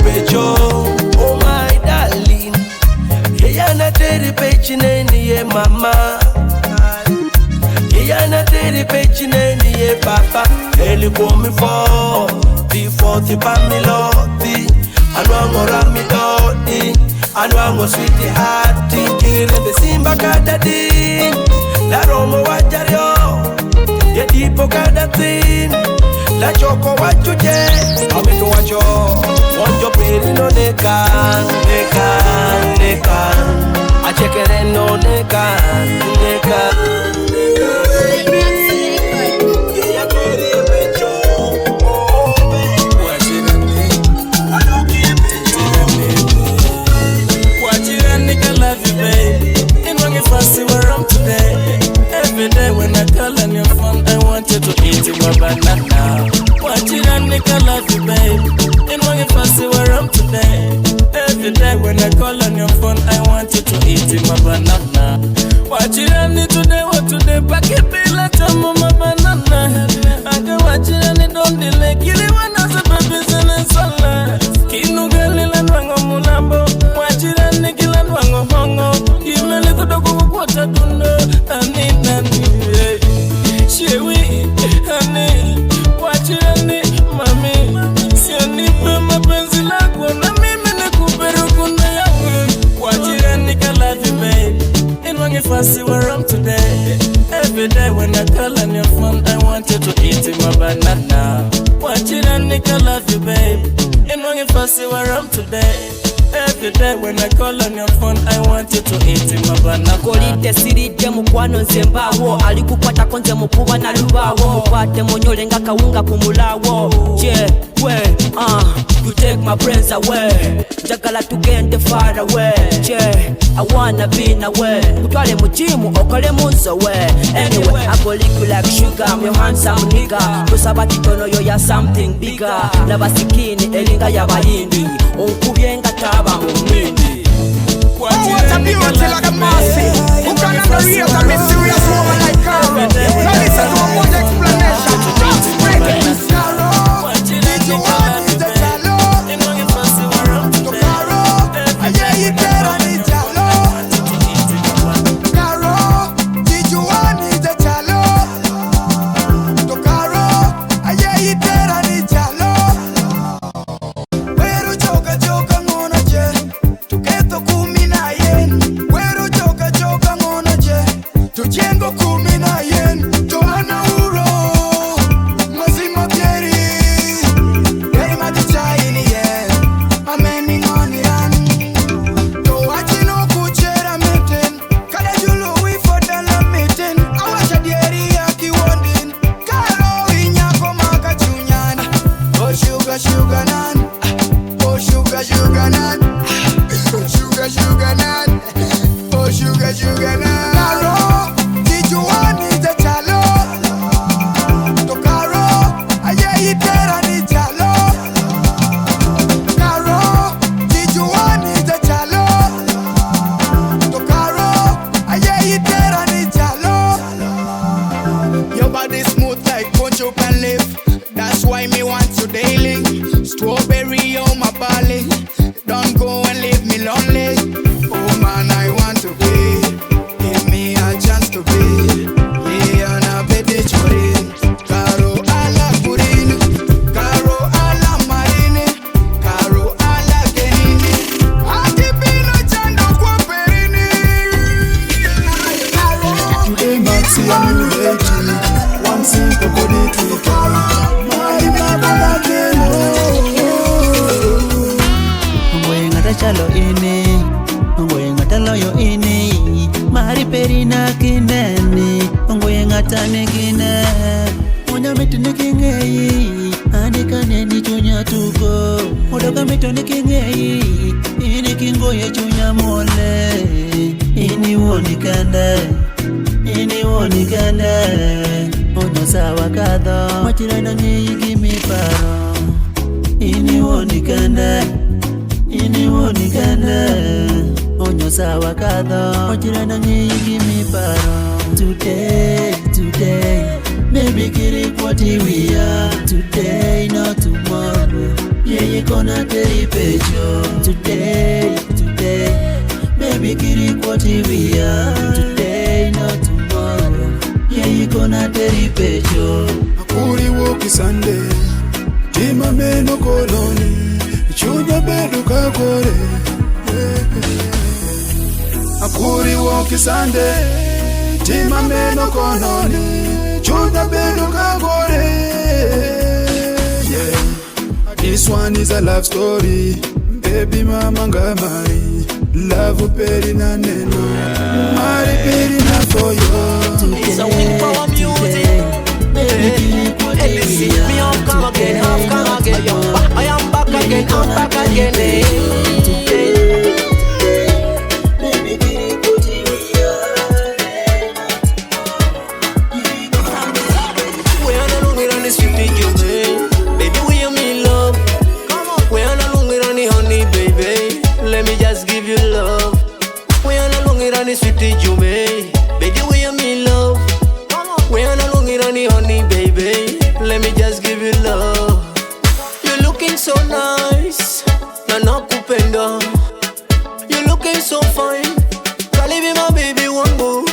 Pecho pecho. Oh my darling, yana teri pechi neni ye mama, yana teri pechi neni ye papa. Eli komi for the pamiloti, anwango ramidoti, anwango sweetie hearty. Kirende simba kadadi, la romo wajario, ye tipo kadatin, la choco wachuje, amito wacho, wanjo peri no nekan, achekere no nekan. Fussy where I'm today. Every day when I call on your phone, I want you to eat my banana. Watch it and nigga love you, babe. And when you fussy where I'm today. Every day when I call on your phone, I want you to eat my banana. Watch it and need today, what today? Pack it, be like my banana. I can watch it and it don't delay. Kill it when I say baby's in the sunlight. Kinu girl and wango mulambo. Watch it and nigga and wango hongo. What I don't know, I need that. She we, honey, watch it, honey, mommy. See a nipple, my pencil, like one. I mean, I could better go now. Watch it, honey, I love you, babe. And when you fussy where I'm today. Every day when I call on your phone, I want you to eat my banana. Watch it, honey, I love you, babe. And when you fussy where I'm today. Every day when I call on your phone, I want you to eat my banana. Kolite sirite mukwano nzembawo, alikupata konze mukuba na lubawo, mukwate monyole nga kawunga kumulawo. You take my brains away, njagala tugende far away. I wanna be in a way, kutwale mujimu okole munsowe. Anyway, I go lick you like sugar, I'm your handsome nigga. Tusaba kitono yo ya something bigger. Labasikini elinga ya bayindi, onkubyenga taba mumindi. What a beauty like a mercy. Who can underrate a mysterious woman like her? So listen to a good explanation. Just break it. Caro, did you want me to Janalo? To Caro, yeah, you better need Janalo. Caro, did you want me to Janalo? To Caro, yeah, you better need Janalo. Where you joke ngona je? Tuketo kumi na yen. Wero joka ngona je. Tujengo kumi na yen. Joana uro mazima keri. Yeri matichaini yen. Ameni ngoni ran. To achino kuchera meten. Kada julu wifodala meten. Awacha dieri ya kiwondin. Karo inyako maka chunyana. Oh sugar nan. Oh sugar nan. Sugar nut. Oh sugar nut. Caro, did you want me to Janalo? To Caro, yeah, you better need Janalo. Caro, did you want me to Janalo? To Caro, yeah, you better need Janalo. Your body smooth like poncho can live. That's why me want you daily. Strawberry on my belly. Don't go and leave me lonely. Oh man, I want to be. Give me a chance to be. Yeah, and I bet it's for Caro alla Purini. Caro alla Marine. Caro alla Genini. Akipino chando kwa perini. Today Maxx and new age. One simple body to carry. My mama chalo ini, ngoye ngatalo yo ini, mari perina kineni, ngoye ngatane kine, monya metu nikingei, andika neni chunya tuko, modoka metu nikingei, ini kingoye chunya mole, ini wonikande, onyo sawa kadho, machirana ngeyi gimi paro, ini wonikande. Onyo sawa kadho Ojirana ngi mi paro Today Baby kiri kwati we are Today not tomorrow Yeah, you gonna take picture today, baby, kiri what we are today, not tomorrow. Yeah, you gonna take picture. Akuri woki Sunday, tima meno koloni, chunya bedu kakore. Akuri woki Sunday, tima meno koloni, chunya bedu kakore. Yeah. This one is a love story, baby mama ngamari, love peri na neno, mari peri na koyo. It's a win for our music. Hey, listen, me have come again, I am back again, I'm back again. Sweetie Jume, baby, we are me love. We are no longer honey, baby. Let me just give you love. You're looking so nice, Nana Kupenda. You're looking so fine, Kali be my baby wangu.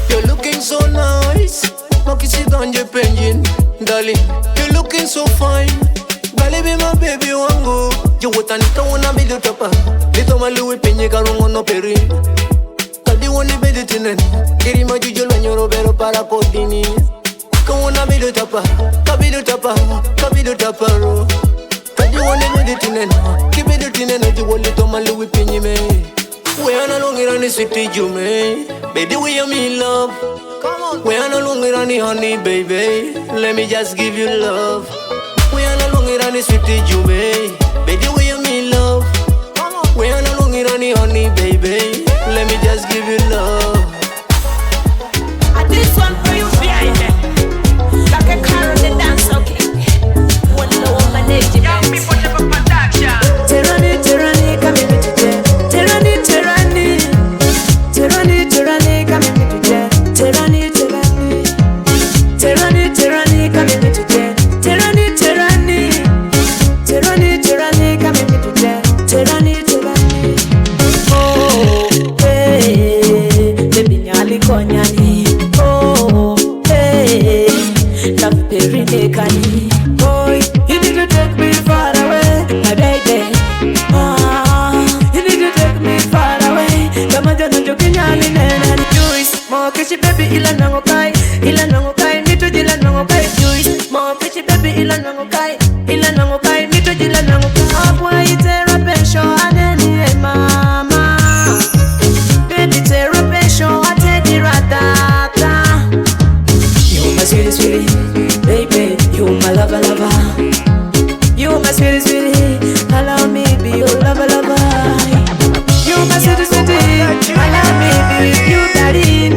You're looking so nice, Makisi Ganje Penjin, darling. You're looking so fine, Kali be my baby wangu. You want to wanna be the topper. Little Malu Penny Karungo no peri. Woni bedi tinen kiri majujo lanyoro bero para kodini kona bidu tapa kabidu taparo kadi woni bedi tinen kibidu tinen oji woli to malu wipinyi me we ana longira ni sweetie Jume baby we are me love come on we ana longira ni honey baby let me just give you love we ana longira ni sweetie Jume baby we are me love come on we ana longira ni honey baby let me just give you love. This one for you behind me. Like a car on the dance, okay. One low on my neck, young people never production. Tyranny, come in to jail. Tyranny, come in to jail. Tyranny, come in to jail. Tyranny, come in to jail. Tyranny. Konyani, oh, hey, love perine kani. Boy, you need to take me far away, my baby. You need to take me far away. Kama jana jokinyali nena ni juice. Mo kishi baby ila nangokai, mito jila nangokai juice. Mo kishi baby ila nangokai, mito jila nangokai. Apwa itera pesho aneni mama. Baby tera pesho. You my sweetie, baby, you my lover. You my sweetie, allow me be your lover. You my sweetie, allow me be you darling.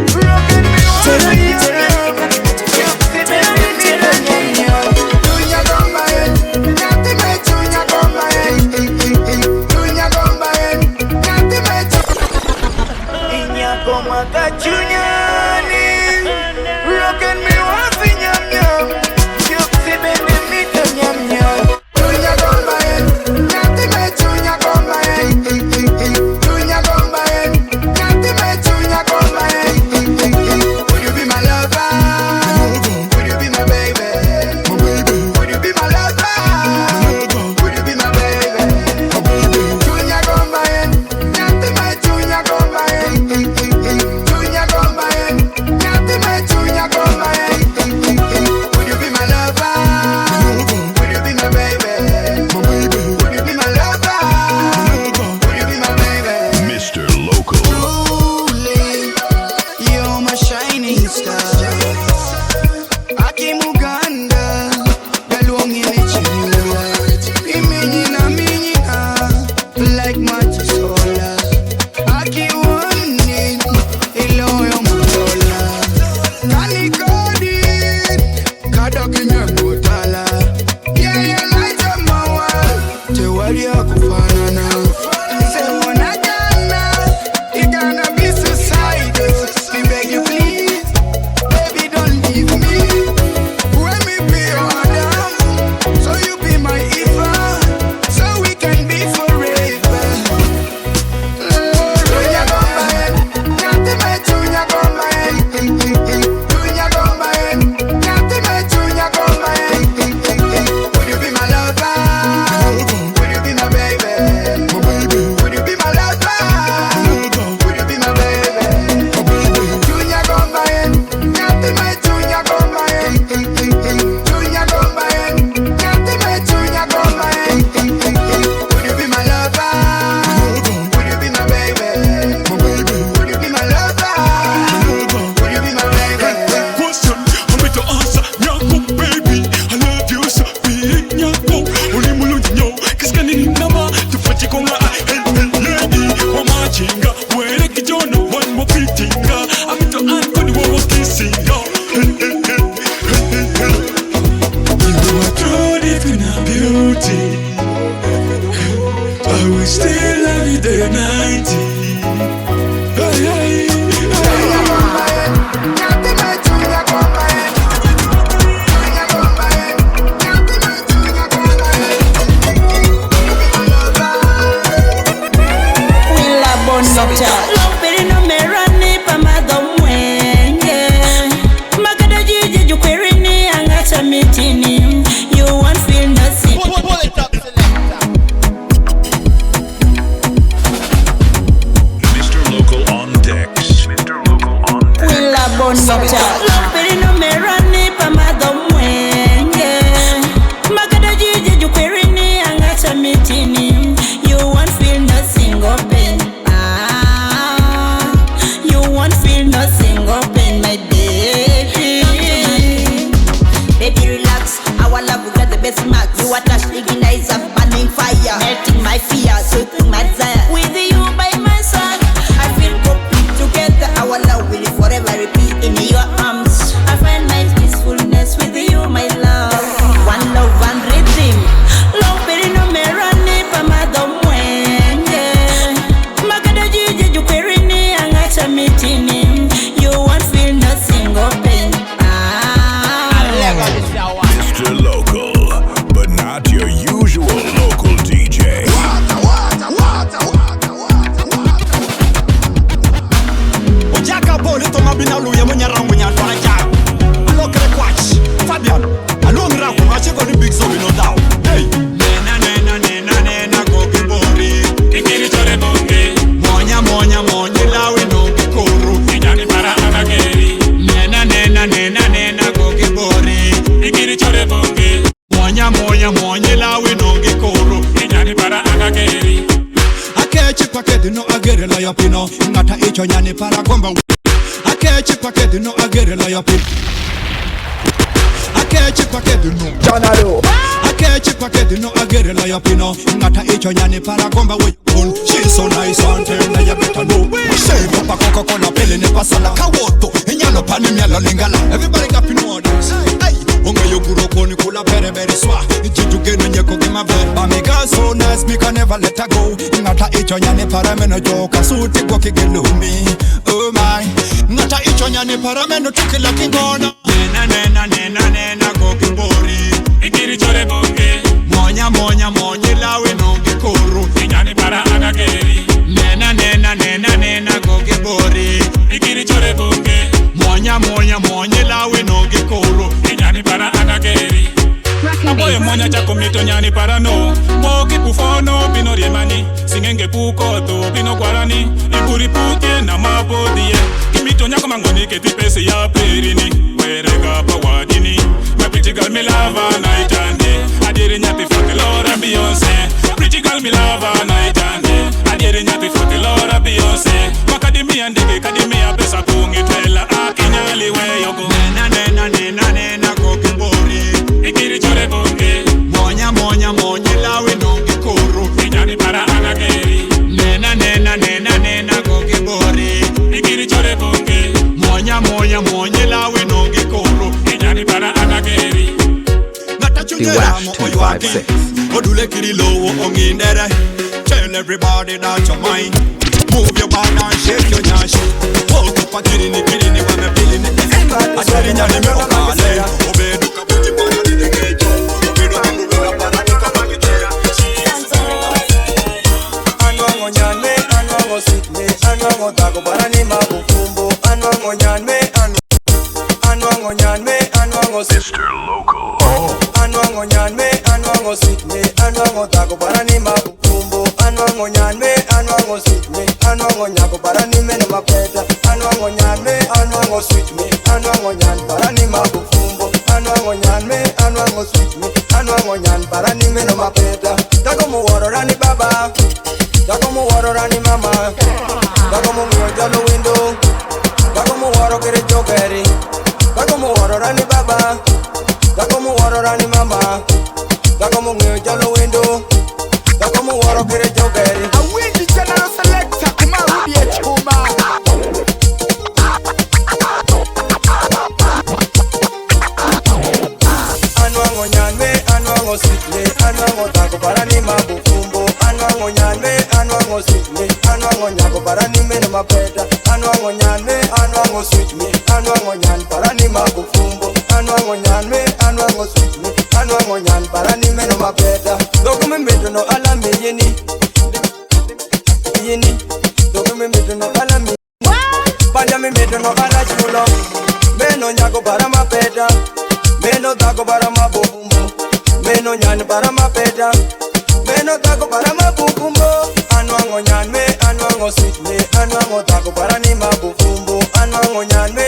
If bonita. Loperi no merani pamado mwenge. Magada jiji jukwerini angata mitini. You won't feel nothing. Mr. Local on decks. Mr. Local on decks. Willa bonita. Loperi no merani pamado mwenge. Magada jiji jukwerini angata mitini. You won't feel nothing open. You won't feel nothing open, my baby. Baby, relax. Our love will get the best marks. You attach, ignite a burning fire, melting my fear, soaking my desire. With you by my side, I feel complete together. Our love will forever repeat in your arms. I find my peacefulness with you, my love. One love, one rhythm. Love, very no merani pamado mwenge. Magada jiji jukwerini angata mitini. You won't feel nothing open. Mr. Local, but not your usual local DJ. Ojaka boli to mabina luye munyarangu nyatwa jaro. Alo kere kwach. Fabian, alo miraku machiko ni big zombie no doubt. Hey. Nena go kibori. Ikiri chore bonge. Monya lawi no kikoru. Kijani para anageri. Nena go kibori. Ikiri chore bonge. Monya lawi no kikoru. Kijani para anageri. Akechi pakedi no agere la yapino. Ngata icho nyani para gomba. Akechi pakedi no agere la yapino. Akechi pakedi no Janalo. Akechi pakedi no agere la yapino. Ngata icho nyani para gomba we. She's so nice and tender, you better know. Say papa Coca-Cola pele ne pasala kawoto. Enyalo pani miala lingala. Everybody got to know this. Hey, unga yoguro koni kula very swa. Jitu geno nyeko gema ver. Amiga so nice, me can never let her go. Ngata icho nyani para meno joka suti kwa kigelumi. Oh my, ngata icho nyani para meno tukila kingona. Nena go kibori. Ikiri chore bonge. Monya lawe no gikoru. Kijani para anageri. Nena go kibori. Ikiri chore bonge. Monya lawe no gikoru. Kijani para anageri. Aboye monya chako mito nyani para no. Moki kufono bino riemani. Singenge pukoto bino guarani. Iburi putie na mapodie. Kimito nyako mangoni ketipesi ya perini. Werega pa wadini. My pretty girl me love her night and day. I didn't have to fuck the Lord and Beyonce. Pretty girl me love her night and day. I didn't have to fuck the Lord and Beyonce. Makadimi and dege kadimi a pesa pungi twela. Akinyali where you go. Nena go kibori. Ikiri chore bonge. Monya lawe no kikoru. Kijani para anageri. Nena go kibori. Ikiri chore bonge. Monya lawe no kikoru. Kijani para anageri. The Wash 256. Odule kirilo ongindere. Tell everybody that you're mine. Move your body and shake your nyash. Hold up a kirini when me feeling it. I tell you nyani me okale. Obedu kabuti pana di degejo. Obedu kangubula pana di kabakitera. Anwango nyane, anwango sitne, anwango tago para ni mabufumbo. Anwango nyane, anwango nyane, anwango sitne. Mr. Local. Anwango nyane, anwango sitne, anwango tago para ni mabufumbo. Anwango nyane, anwango sitne, anwango nyako para ni meno mapeta. Anwango nyane, anwango sitne, anwango nyan para ni mabufumbo. Anwango nyane, anwango sitne, anwango nyan para ni meno mapeta. Tago mu woro rani baba, tago mu woro rani mama, tago mu miyo jalo window, tago mu woro kere jokeri, tago mu woro rani baba, tago mu woro rani mama, tago mu miyo jalo window, tago mu woro kere jokeri. I win the general selector, I'm out with the Chuma. Anwango nyane, anwango sitne, anwango tago para ni mabufumbo. Anwango nyane, anwango sitne, anwango nyako para ni meno mapeta. Anwango nyane, anwango sitne, anwango nyan para ni mabufumbo. Anwango nyane, anwango sitne, anwango nyan para ni meno mapeta. Dogo me meto no ala me yeni, Dobe me meto no kala mi. Panja me meto no kala chulo. Meno nyago para mapeta. Meno dago para mabumbo. Meno nyan para mapeta. Meno dago para mabumbo. Anwango nyan me, anwango sweet me, anwango dago para ni mabumbo. Anwango nyan me,